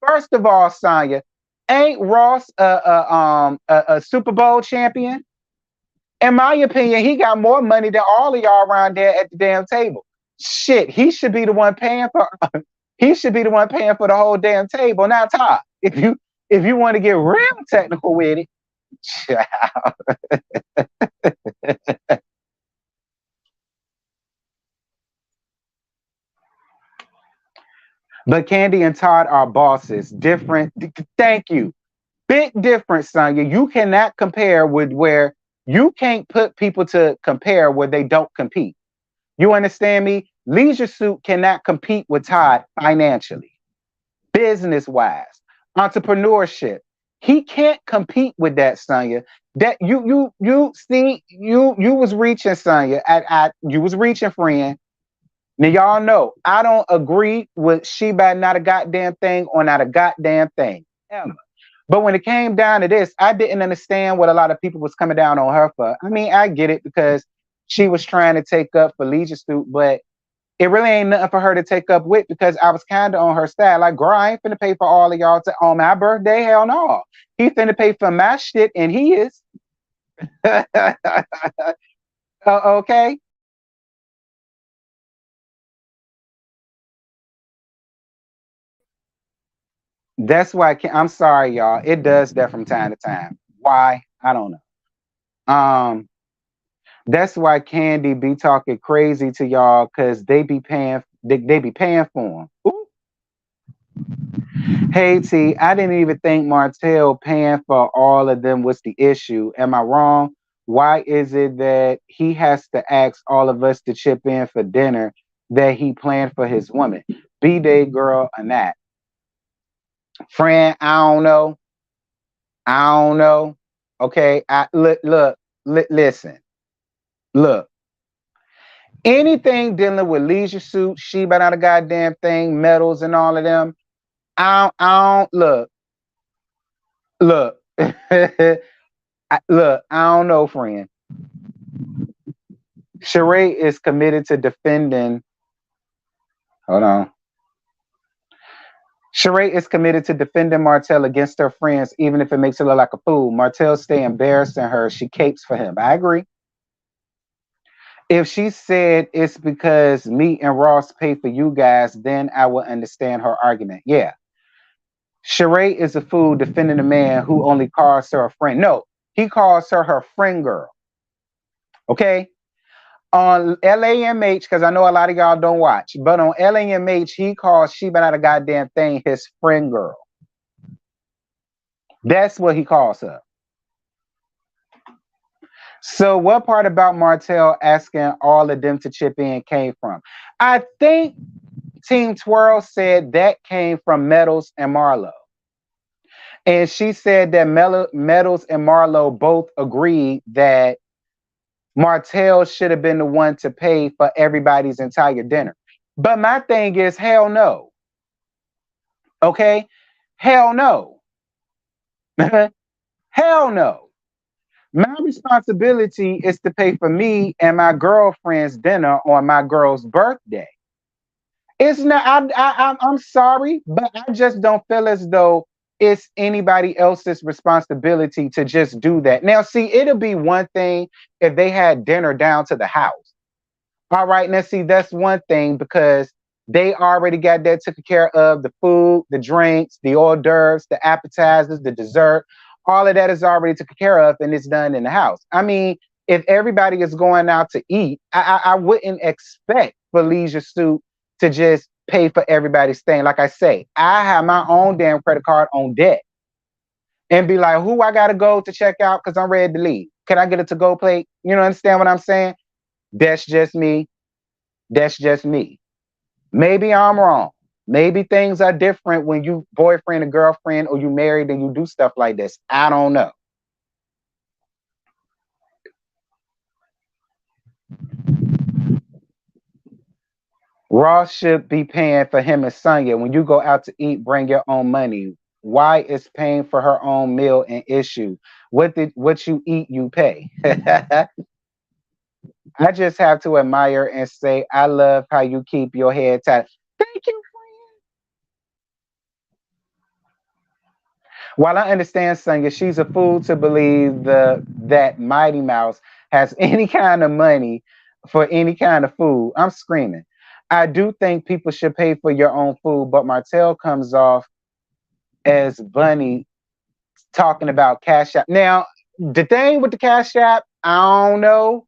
First of all, Sonya, ain't Ross a Super Bowl champion? In my opinion, he got more money than all of y'all around there at the damn table. Shit, he should be the one paying for. He should be the one paying for the whole damn table. Now, Todd, if you want to get real technical with it, but Candy and Todd are bosses. Different. Thank you. Big difference, Sonya. You cannot compare with where you can't put people to compare where they don't compete. You understand me? Leisure Suit cannot compete with Todd financially, business-wise, entrepreneurship. He can't compete with that, Sonya. That you see, you was reaching, Sonya. You was reaching, friend. Now y'all know I don't agree with she by not a goddamn thing or not a goddamn thing ever. But when it came down to this, I didn't understand what a lot of people was coming down on her for. I mean, I get it because she was trying to take up for Leisure Suit, but it really ain't nothing for her to take up with because I was kind of on her side. Like, girl, I ain't finna pay for all of y'all on my birthday. Hell no. He finna pay for my shit, and he is. Okay. That's why I'm sorry, y'all. It does that from time to time. Why? I don't know. That's why Candy be talking crazy to y'all because they be paying. They be paying for them. Ooh. Hey T, I didn't even think Martell paying for all of them was the issue. Am I wrong? Why is it that he has to ask all of us to chip in for dinner that he planned for his woman? B-Day girl or not? Fren, I don't know. I don't know. Okay, listen. Look. Anything dealing with Leisure Suit, she but not a goddamn thing, Metals and all of them. I don't look. Look. Look, I don't know, friend. Sheree is committed to defending. Hold on. Sheree is committed to defending Martell against her friends, even if it makes her look like a fool. Martell stay embarrassing her. She capes for him. I agree. If she said it's because me and Ross pay for you guys, then I would understand her argument. Yeah. Sheree is a fool defending a man who only calls her a friend. No, he calls her friend girl. Okay? On LAMH, because I know a lot of y'all don't watch, but on LAMH, he calls She Been Out a Goddamn Thing his friend girl. That's what he calls her. So what part about Martell asking all of them to chip in came from? I think Team Twirl said that came from Metals and Marlo. And she said that Metals and Marlo both agreed that Martell should have been the one to pay for everybody's entire dinner. But my thing is, hell no. Okay? Hell no. Hell no. My responsibility is to pay for me and my girlfriend's dinner on my girl's birthday. It's not, I'm sorry, but I just don't feel as though it's anybody else's responsibility to just do that. Now, see, it'll be one thing if they had dinner down to the house. All right, now see, that's one thing because they already got that taken care of. The food, the drinks, the hors d'oeuvres, the appetizers, the dessert, all of that is already taken care of and it's done in the house. I mean, if everybody is going out to eat, I wouldn't expect for Leisure Suit to just pay for everybody's thing. Like I say, I have my own damn credit card on deck and be like, who I got to go to check out because I'm ready to leave. Can I get a to-go plate? You know, understand what I'm saying? That's just me. That's just me. Maybe I'm wrong. Maybe things are different when you boyfriend and girlfriend or you married and you do stuff like this. I don't know. Ross should be paying for him and Sonya. When you go out to eat, bring your own money. Why is paying for her own meal an issue? What you eat, you pay. I just have to admire and say, I love how you keep your head tight. Thank you, friend. While I understand Sonya, she's a fool to believe that Mighty Mouse has any kind of money for any kind of food. I'm screaming. I do think people should pay for your own food, but Martell comes off as Bunny talking about Cash App. Now, the thing with the Cash App, I don't know.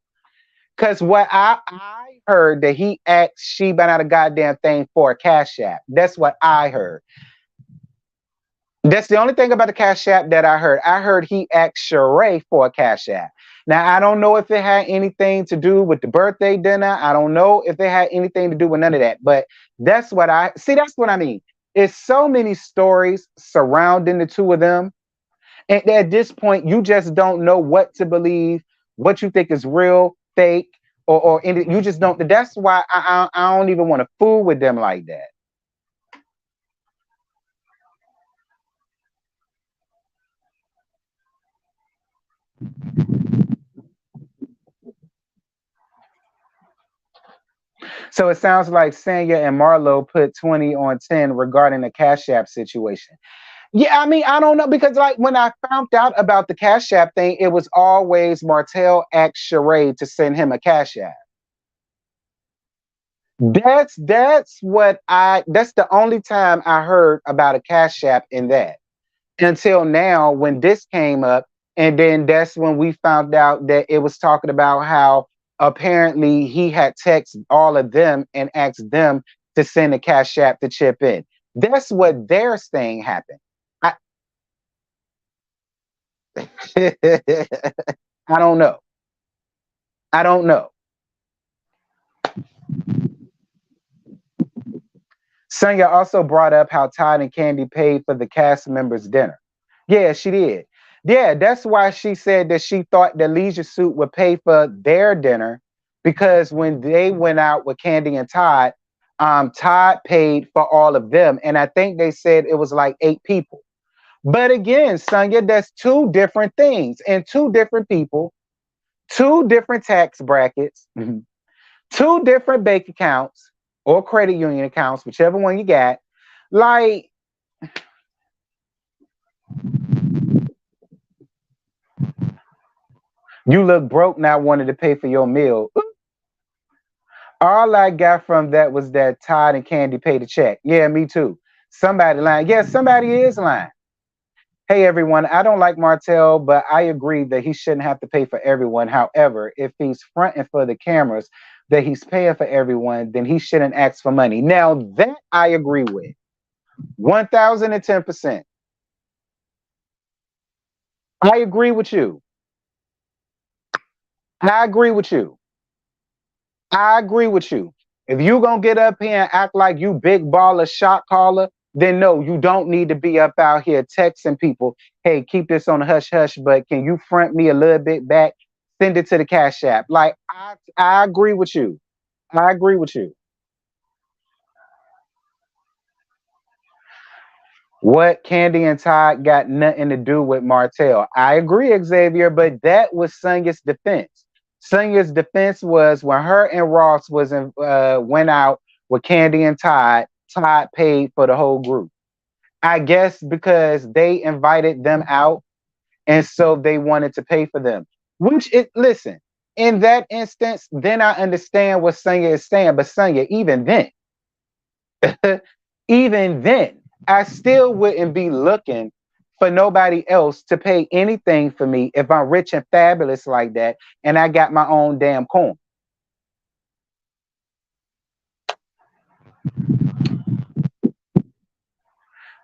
Because what I heard that he asked She Been Out a Goddamn Thing for a Cash App. That's what I heard. That's the only thing about the Cash App that I heard. I heard he asked Sheree for a Cash App. Now, I don't know if it had anything to do with the birthday dinner. I don't know if it had anything to do with none of that. But that's what that's what I mean. It's so many stories surrounding the two of them. And at this point, you just don't know what to believe, what you think is real, fake, or you just don't. That's why I don't even want to fool with them like that. So it sounds like Sanya and Marlo put 20 on 10 regarding the Cash App situation. Yeah, I mean, I don't know because like when I found out about the Cash App thing, it was always Martell asked Sheree to send him a Cash App. That's the only time I heard about a Cash App in that until now when this came up. And then that's when we found out that it was talking about how apparently he had texted all of them and asked them to send a Cash App to chip in. That's what they're saying happened. I don't know. I don't know. Sonya also brought up how Todd and Candy paid for the cast members' dinner. Yeah, she did. Yeah, that's why she said that she thought that Leisure Suit would pay for their dinner because when they went out with Candy and Todd, Todd paid for all of them. And I think they said it was like 8 people. But again, Sonya, that's 2 different things and 2 different people, 2 different tax brackets, 2 different bank accounts or credit union accounts, whichever one you got. Like, you look broke not wanting to pay for your meal. All I got from that was that Todd and Candy paid a check. Yeah, me too. Somebody lying. Yeah, somebody is lying. Hey everyone, I don't like Martell, but I agree that he shouldn't have to pay for everyone. However, if he's fronting for the cameras that he's paying for everyone, then he shouldn't ask for money. Now that I agree with 1010%. I agree with you. I agree with you. I agree with you. If you gonna get up here and act like you big baller shot caller, then no, you don't need to be up out here texting people, hey, keep this on the hush hush, but can you front me a little bit back? Send it to the Cash App. Like I agree with you. I agree with you. What Candy and Todd got nothing to do with Martell. I agree, Xavier, but that was Sonya's defense. Sonya's defense was when her and Ross went out with Candy and Todd. Todd paid for the whole group. I guess because they invited them out, and so they wanted to pay for them. Listen, in that instance, then I understand what Sonya is saying. But Sonya, even then, even then, I still wouldn't be looking for nobody else to pay anything for me if I'm rich and fabulous like that and I got my own damn coin.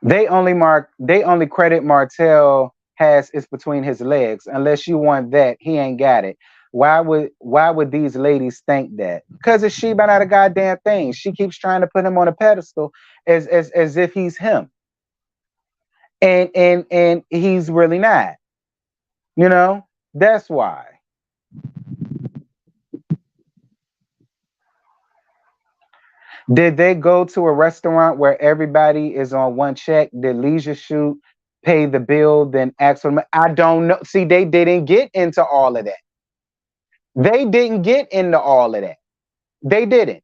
They only credit Martell has is between his legs. Unless you want that, he ain't got it. Why would these ladies think that? Because it's she about not a goddamn thing. She keeps trying to put him on a pedestal as if he's him. And he's really not. You know? That's why. Did they go to a restaurant where everybody is on one check? Did Leisure Shoot pay the bill, then ask for money? I don't know. See, they didn't get into all of that. They didn't get into all of that. They didn't.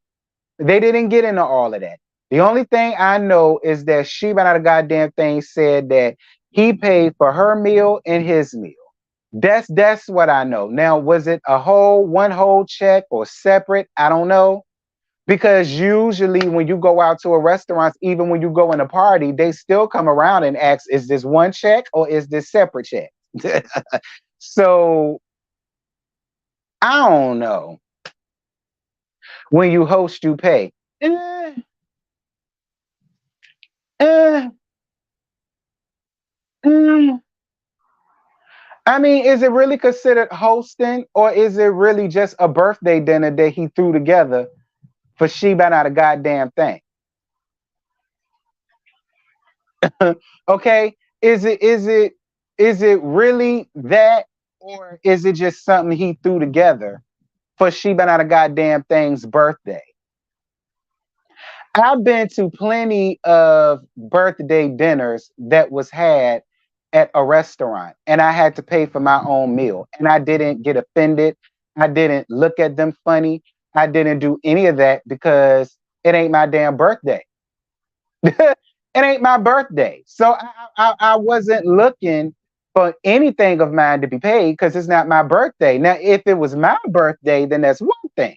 They didn't get into all of that. The only thing I know is that she, by not a goddamn thing, said that he paid for her meal and his meal. That's what I know. Now, was it one whole check or separate? I don't know. Because usually when you go out to a restaurant, even when you go in a party, they still come around and ask, is this one check or is this separate check? So I don't know. When you host, you pay. I mean, is it really considered hosting or is it really just a birthday dinner that he threw together for she by not a goddamn thing? Okay, is it really that, or is it just something he threw together for she by not a goddamn thing's birthday? I've been to plenty of birthday dinners that was had at a restaurant, and I had to pay for my own meal, and I didn't get offended. I didn't look at them funny. I didn't do any of that because it ain't my damn birthday. It ain't my birthday. So I wasn't looking for anything of mine to be paid because it's not my birthday. Now, if it was my birthday, then that's one thing.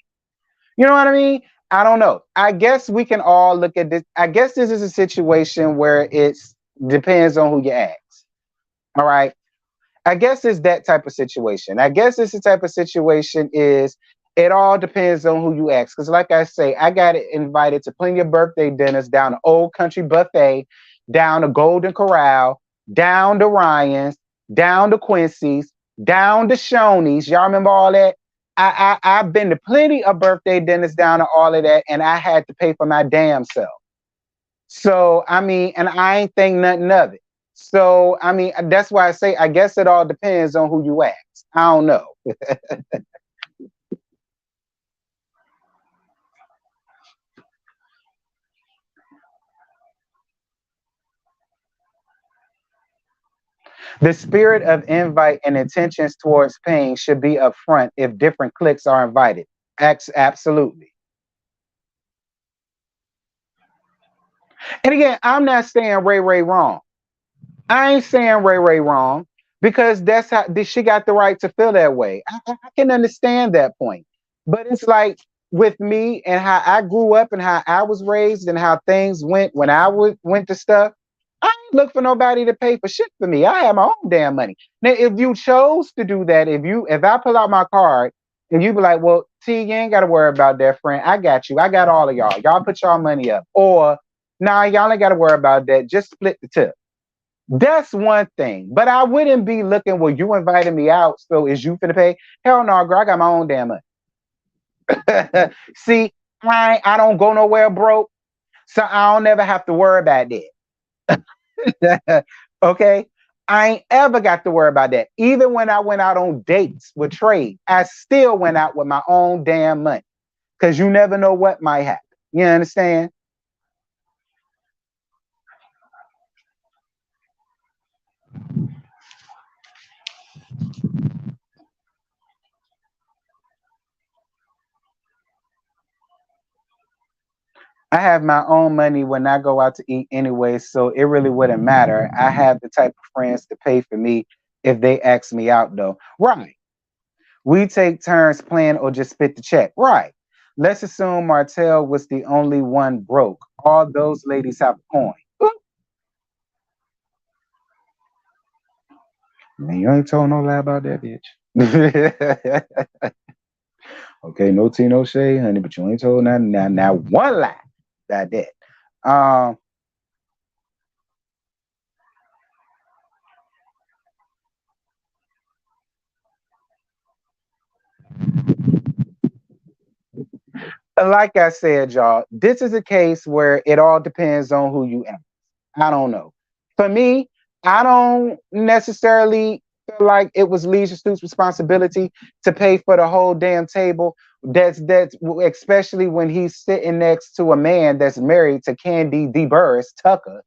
You know what I mean? I don't know. I guess we can all look at this. I guess this is a situation where it's depends on who you ask. All right. I guess it's that type of situation. I guess it's the type of situation is it all depends on who you ask. Because like I say, I got invited to plenty of birthday dinners down to Old Country Buffet, down to Golden Corral, down to Ryan's, down to Quincy's, down to Shoney's. Y'all remember all that? I've been to plenty of birthday dinners down to all of that, and I had to pay for my damn self. So, I mean, and I ain't think nothing of it. So, I mean, that's why I say, I guess it all depends on who you ask. I don't know. The spirit of invite and intentions towards paying should be upfront if different cliques are invited. Absolutely. And again, I'm not saying Ray wrong. I ain't saying Ray wrong because that's how she got the right to feel that way. I can understand that point. But it's like with me and how I grew up and how I was raised and how things went when I went to stuff, I ain't look for nobody to pay for shit for me. I have my own damn money. Now, if you chose to do that, if I pull out my card and you be like, well, T, you ain't got to worry about that, friend. I got you. I got all of y'all. Y'all put y'all money up. Or, nah, y'all ain't got to worry about that. Just split the tip. That's one thing. But I wouldn't be looking, well, you invited me out, so is you finna pay? Hell no, girl, I got my own damn money. See, I don't go nowhere broke, so I don't never have to worry about that. Okay? I ain't ever got to worry about that. Even when I went out on dates with Trey, I still went out with my own damn money. Because you never know what might happen. You understand? I have my own money when I go out to eat anyway, so it really wouldn't matter. I have the type of friends to pay for me if they ask me out, though. Right. We take turns playing or just spit the check. Right. Let's assume Martell was the only one broke. All those ladies have a coin. Oop. Man, you ain't told no lie about that, bitch. Okay, no tea, no shade, honey, but you ain't told now one lie about that. Like I said, y'all, this is a case where it all depends on who you ask. I don't know. For me, I don't necessarily feel like it was Leisure Suit's responsibility to pay for the whole damn table. That's especially when he's sitting next to a man that's married to Candy DeBurris Tucker.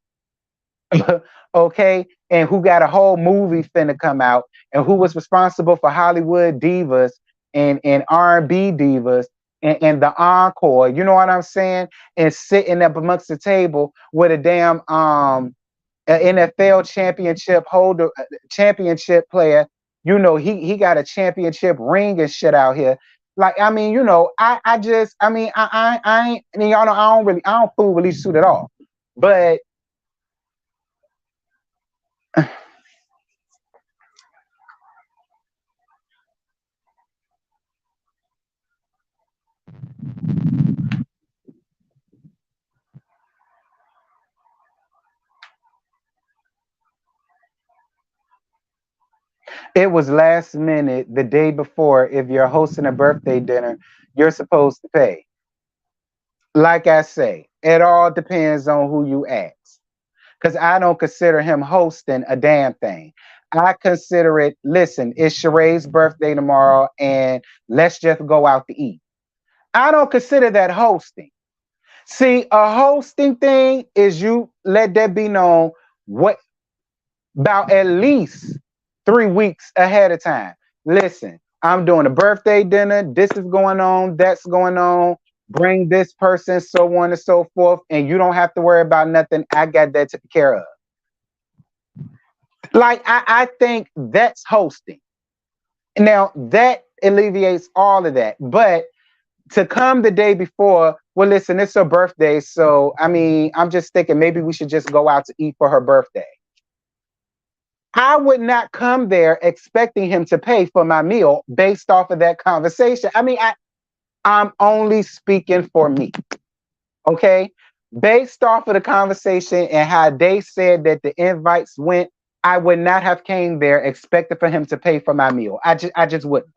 Okay, and who got a whole movie finna come out, and who was responsible for Hollywood divas and R&B divas and the encore. You know what I'm saying? And sitting up amongst the table with a damn NFL championship holder, championship player. You know, he got a championship ring and shit out here. Like, I mean, you know, I just, I mean, I ain't, I mean, y'all know, I don't fool with Leisure Suit at all. But it was last minute the day before. If you're hosting a birthday dinner, you're supposed to pay. Like I say, it all depends on who you ask. Because I don't consider him hosting a damn thing. I consider it, listen, it's Sheree's birthday tomorrow and let's just go out to eat. I don't consider that hosting. See, a hosting thing is you let that be known what about at least 3 weeks ahead of time. Listen, I'm doing a birthday dinner. This is going on. That's going on. Bring this person, so on and so forth. And you don't have to worry about nothing. I got that taken care of. Like, I think that's hosting. Now, that alleviates all of that. But to come the day before, well, listen, it's her birthday. So, I mean, I'm just thinking maybe we should just go out to eat for her birthday. I would not come there expecting him to pay for my meal based off of that conversation. I mean, I'm only speaking for me. Okay? Based off of the conversation and how they said that the invites went, I would not have came there expecting for him to pay for my meal. I just wouldn't.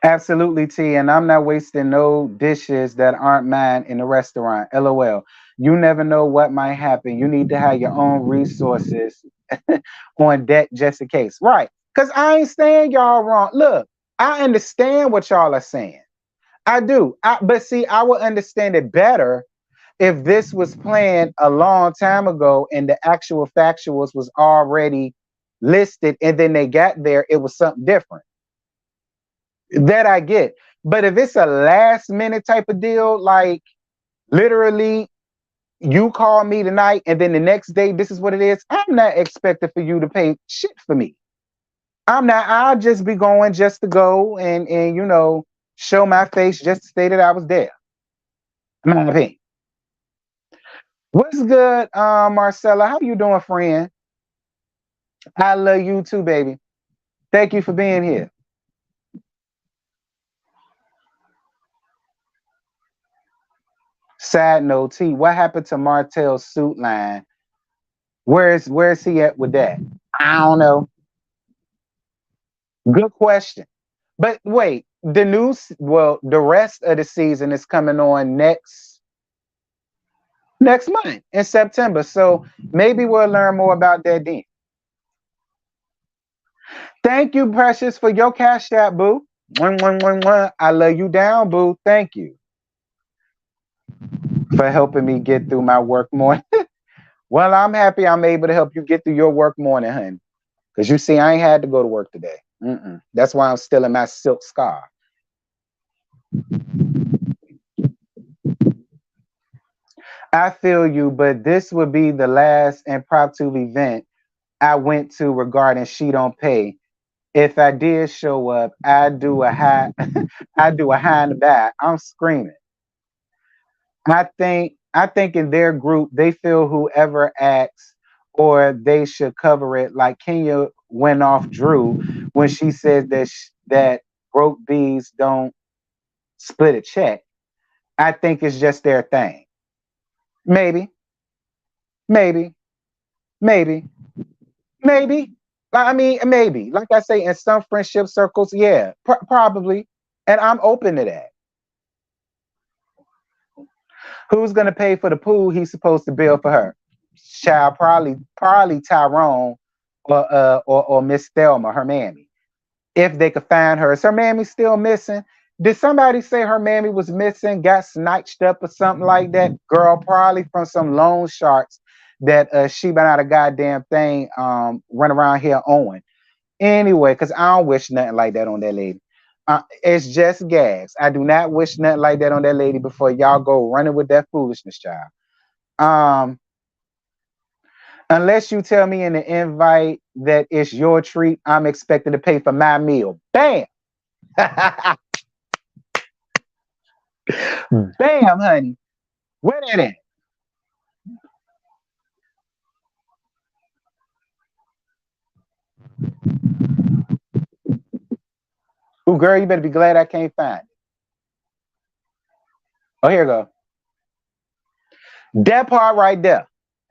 Absolutely, T. And I'm not wasting no dishes that aren't mine in the restaurant. LOL. You never know what might happen. You need to have your own resources on deck just in case. Right. Because I ain't saying y'all wrong. Look, I understand what y'all are saying. I do. But see, I would understand it better if this was planned a long time ago and the actual factuals was already listed and then they got there, it was something different. That I get. But if it's a last minute type of deal, like literally you call me tonight and then the next day this is what it is, I'm not expecting for you to pay shit for me. I'm not. I'll just be going just to go and you know, show my face just to say that I was there. My opinion. What's good, Marcella? How you doing, friend? I love you too, baby. Thank you for being here. Sad note, T. What happened to Martell's suit line? Where's he at with that? I don't know. Good question. But wait, the rest of the season is coming on next month in September. So maybe we'll learn more about that then. Thank you, Precious, for your cash app, boo. I love you down, boo. Thank you for helping me get through my work morning. Well, I'm happy I'm able to help you get through your work morning, honey. Because you see, I ain't had to go to work today. That's why I'm still in my silk scarf. I feel you, but this would be the last impromptu event I went to regarding She Don't Pay. If I did show up, I'd do a high I do a high in the back. I'm screaming. I think in their group they feel whoever acts or they should cover it, like Kenya went off Drew when she said that broke bees don't split a check. I think it's just their thing. Maybe, maybe, maybe, maybe. I mean, maybe. Like I say, in some friendship circles, yeah, probably. And I'm open to that. Who's gonna pay for the pool he's supposed to bill for her? Child, probably Tyrone or Miss Thelma, her mammy. If they could find her. Is her mammy still missing? Did somebody say her mammy was missing, got snatched up or something like that? Girl, probably from some loan sharks that she been out a goddamn thing run around here owing. Anyway, because I don't wish nothing like that on that lady. It's just gas. I do not wish nothing like that on that lady before y'all go running with that foolishness, child. Um, unless you tell me in the invite that it's your treat, I'm expected to pay for my meal. Bam! Bam, honey. Where that at? Ooh, girl, you better be glad I can't find it. Oh, here you go. That part right there.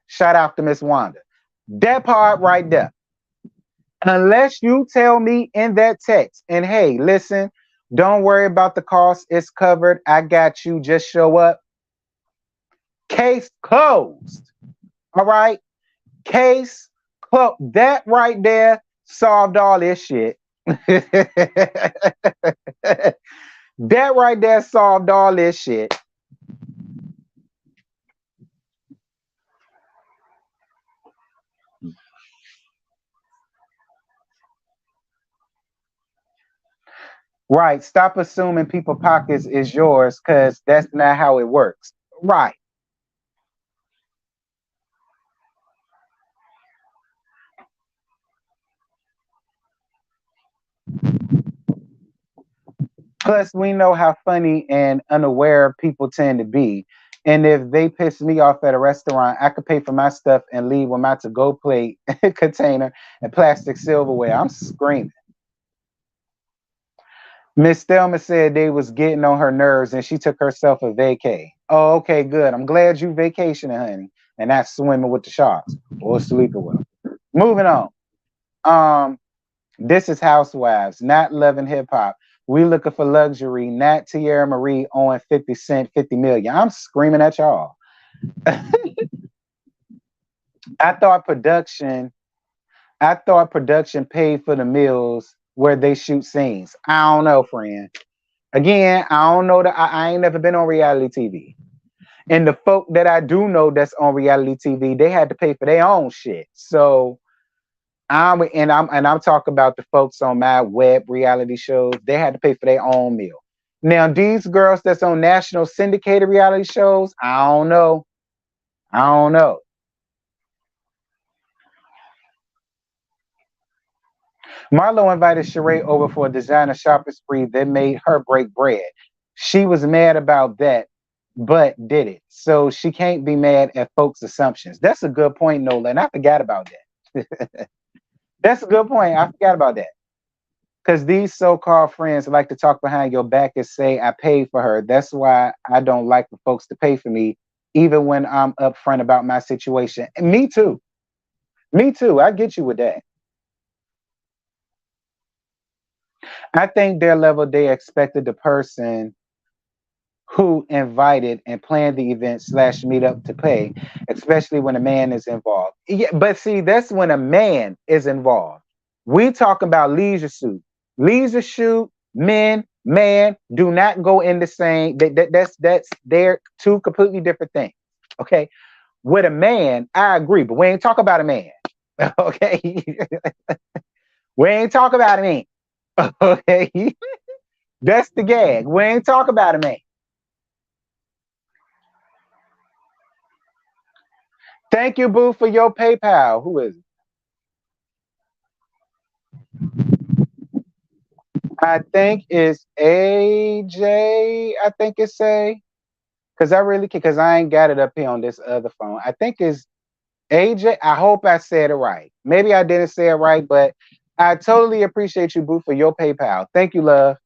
Shout out to Miss Wanda. That part right there. Unless you tell me in that text, and hey, listen, don't worry about the cost. It's covered. I got you. Just show up. Case closed. All right. Case closed. That right there solved all this shit. That right there solved all this shit. Right. Stop assuming people pockets is yours because that's not how it works. Right. Plus, we know how funny and unaware people tend to be. And if they piss me off at a restaurant, I could pay for my stuff and leave with my to-go plate container and plastic silverware. I'm screaming. Miss Thelma said they was getting on her nerves and she took herself a vacay. Oh, okay, good. I'm glad you vacationing, honey, and not swimming with the sharks or sleeping with them. Moving on. This is Housewives, not loving hip hop. We looking for luxury, not Tierra Marie owing 50 Cent 50 million. I'm screaming at y'all. I thought production paid for the meals where they shoot scenes. I don't know, friend. Again, I don't know that I ain't never been on reality TV. And the folk that I do know that's on reality TV, they had to pay for their own shit. So I'm talking about the folks on my web reality shows. They had to pay for their own meal. Now these girls that's on national syndicated reality shows, I don't know. I don't know. Marlo invited Sheree over for a designer shopping spree that made her break bread. She was mad about that, but did it. So she can't be mad at folks' assumptions. That's a good point, Nolan. I forgot about that. That's a good point. I forgot about that. Because these so-called friends like to talk behind your back and say, I paid for her. That's why I don't like for folks to pay for me, even when I'm upfront about my situation. And me too. Me too. I get you with that. I think their level, they expected the person who invited and planned the event / meetup to pay, especially when a man is involved. Yeah, but see, that's when a man is involved. We talk about leisure suit. Leisure suit, men, man, do not go in the same. That's they're two completely different things. Okay. With a man, I agree, but we ain't talk about a man. Okay. We ain't talk about a man. Okay. That's the gag. We ain't talk about a man. Thank you, Boo, for your PayPal. Who is it? I think it's AJ. I think it's A. Because I really can, because I ain't got it up here on this other phone. I think it's AJ. I hope I said it right. Maybe I didn't say it right, but I totally appreciate you, Boo, for your PayPal. Thank you, love.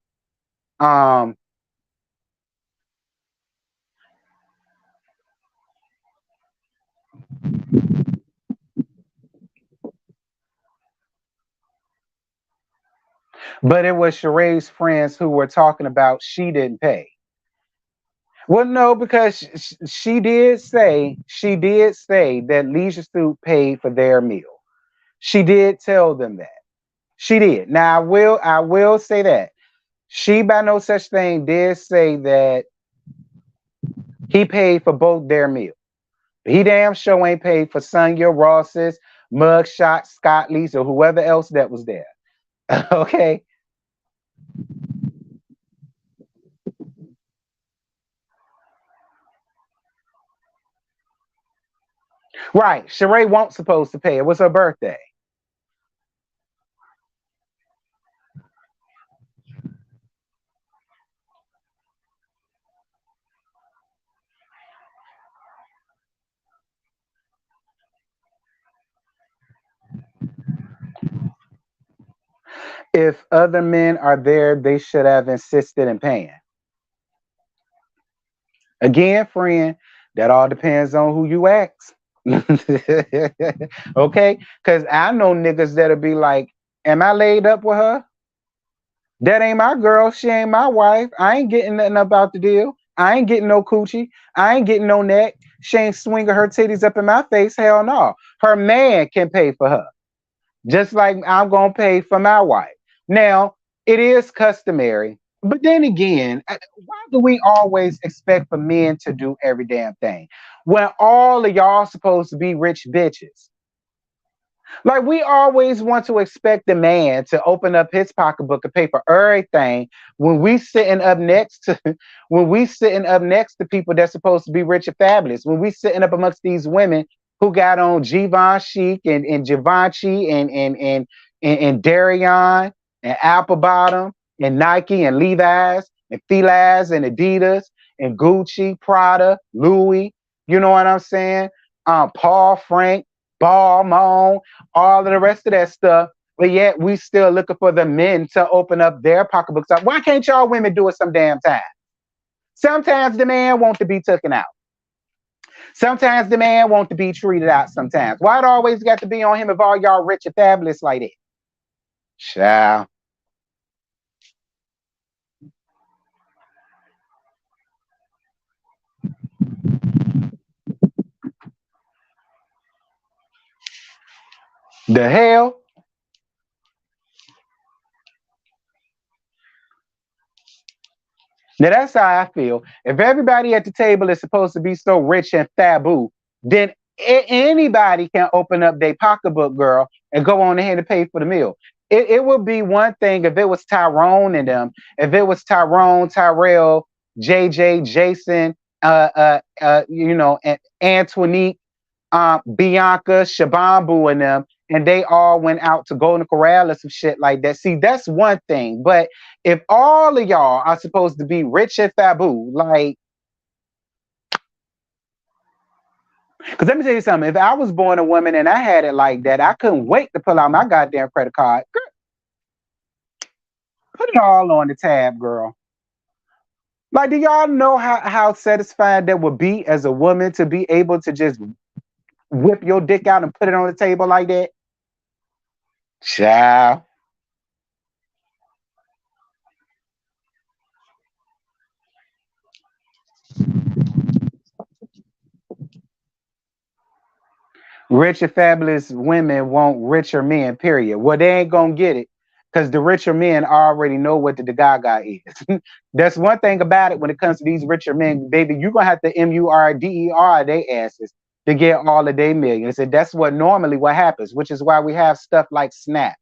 But it was Sheree's friends who were talking about she didn't pay. Well, no, because she did say that Leisure Suit paid for their meal. She did tell them that. She did. Now I will say that. She by no such thing did say that he paid for both their meals. He damn sure ain't paid for Sonya Ross's, Mugshot, Scott Lee's, or whoever else that was there. Okay. Right. Sheree won't supposed to pay. It was her birthday. If other men are there, they should have insisted in paying. Again, friend, that all depends on who you ask. Okay? Because I know niggas that'll be like, am I laid up with her? That ain't my girl. She ain't my wife. I ain't getting nothing about the deal. I ain't getting no coochie. I ain't getting no neck. She ain't swinging her titties up in my face. Hell no. Her man can pay for her. Just like I'm going to pay for my wife. Now, it is customary. But then again, why do we always expect for men to do every damn thing when all of y'all supposed to be rich bitches? Like we always want to expect the man to open up his pocketbook and pay for everything when we sitting up next to when we sitting up next to people that's supposed to be rich and fabulous. When we sitting up amongst these women who got on Givenchy and Givenchy and Darion and Apple Bottom and Nike and Levi's and Filas and Adidas and Gucci, Prada, Louis. You know what I'm saying? Paul Frank, Balmain, all of the rest of that stuff. But yet we still looking for the men to open up their pocketbooks up. Why can't y'all women do it some damn time? Sometimes the man wants to be taken out. Sometimes the man wants to be treated out sometimes. Why it always got to be on him if all y'all rich and fabulous like that? Child. The hell? Now that's how I feel. If everybody at the table is supposed to be so rich and fabu, then anybody can open up their pocketbook, girl, and go on ahead and pay for the meal. It would be one thing if it was Tyrone and them, if it was Tyrone, Tyrell, JJ, Jason, Antonique, Bianca, Shabambu, and them, and they all went out to Golden Corral or some shit like that. See, that's one thing. But if all of y'all are supposed to be rich and fabu, like, because let me tell you something. If I was born a woman and I had it like that, I couldn't wait to pull out my goddamn credit card. Girl, put it all on the tab, girl. Like, do y'all know how satisfying that would be as a woman to be able to just whip your dick out and put it on the table like that? Child. Rich and fabulous women want richer men, period. Well, they ain't gonna get it because the richer men already know what the Gaga is. That's one thing about it when it comes to these richer men, baby. You're gonna have to MURDER they asses to get all of their millions. And that's what normally what happens, which is why we have stuff like Snap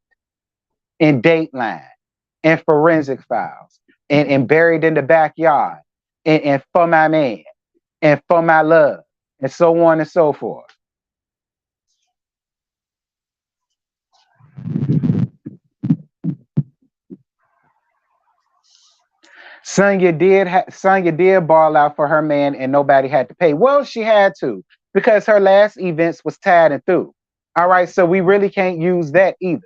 and Dateline and Forensic Files and Buried in the Backyard and For My Man and For My Love and so on and so forth. Sonya did ball out for her man and nobody had to pay. Well, she had to because her last events was tied and through. All right, so we really can't use that either.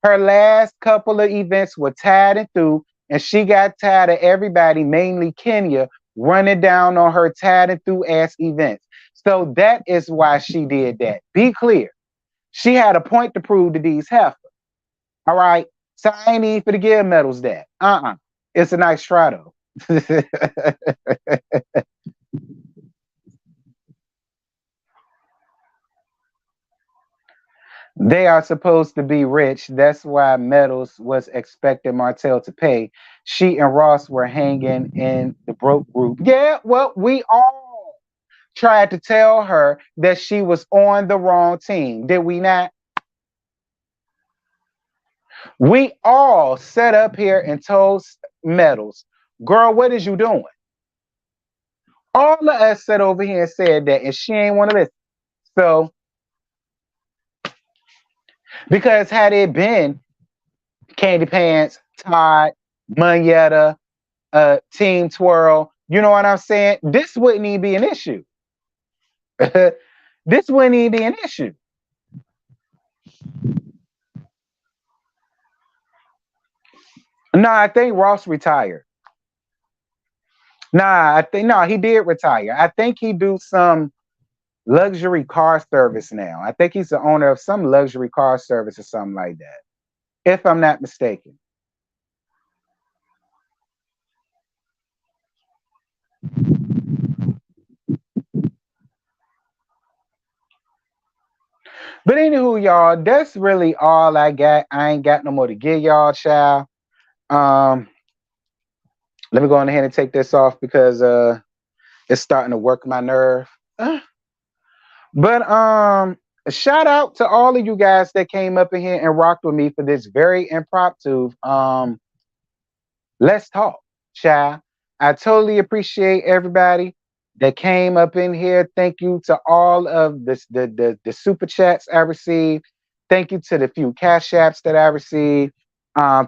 Her last couple of events were tied and through, and she got tired of everybody, mainly Kenya, running down on her tied and through ass events. So that is why she did that. Be clear. She had a point to prove to these heifers. All right. So I ain't even for the give medals that. It's a nice try though. They are supposed to be rich. That's why Medals was expecting Martell to pay. She and Ross were hanging in the broke group. Yeah, well, we all tried to tell her that she was on the wrong team. Did we not? We all sat up here and told Medals, girl, what is you doing? All of us sat over here and said that, and she ain't want to listen. So, because had it been Candy Pants, Todd, Moneta, Team Twirl, you know what I'm saying? This wouldn't even be an issue. This wouldn't even be an issue. No, I think Ross retired. He did retire. I think he do some luxury car service now. I think he's the owner of some luxury car service or something like that, if I'm not mistaken. But anywho, y'all, that's really all I got. I ain't got no more to give y'all, child. Let me go on ahead and take this off because it's starting to work my nerve. But shout out to all of you guys that came up in here and rocked with me for this very impromptu let's talk, child. I totally appreciate everybody that came up in here. Thank you to all of the super chats I received. Thank you to the few cash apps that I received.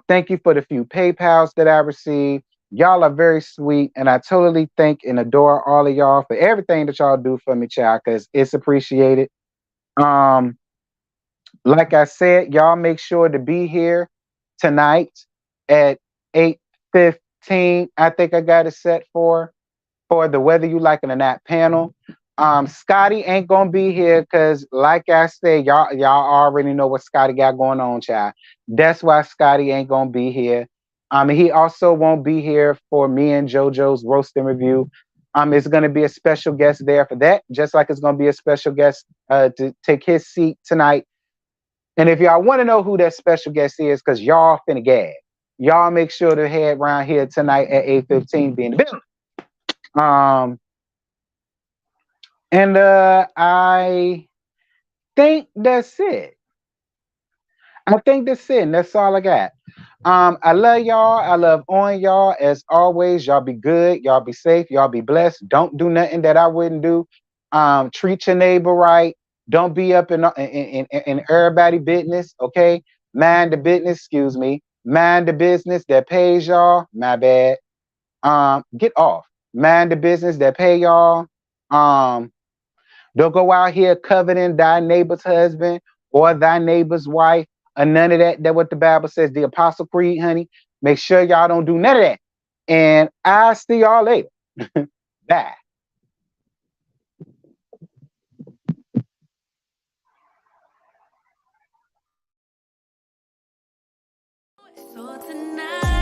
Thank you for the few PayPals that I received. Y'all are very sweet, and I totally thank and adore all of y'all for everything that y'all do for me, child, because it's appreciated. Like I said, y'all make sure to be here tonight at 8:15. I think I got it set for the Whether You Like It or Not panel. Scotty ain't gonna be here because, like I said, y'all already know what Scotty got going on, child. That's why Scotty ain't gonna be here. He also won't be here for me and JoJo's roast and review. It's gonna be a special guest there for that, just like it's gonna be a special guest to take his seat tonight. And if y'all want to know who that special guest is, because y'all finna gag, y'all make sure to head around here tonight at 8:15 be in the building. And I think that's it. I think that's it. And that's all I got. I love y'all. I love on y'all. As always, y'all be good. Y'all be safe. Y'all be blessed. Don't do nothing that I wouldn't do. Treat your neighbor right. Don't be up in everybody business. Okay. Mind the business. Excuse me. Mind the business that pays y'all. My bad. Get off. Mind the business that pay y'all. Um, don't go out here coveting thy neighbor's husband or thy neighbor's wife or none of that. That's what the Bible says. The Apostle Creed, honey. Make sure y'all don't do none of that. And I'll see y'all later. Bye. So tonight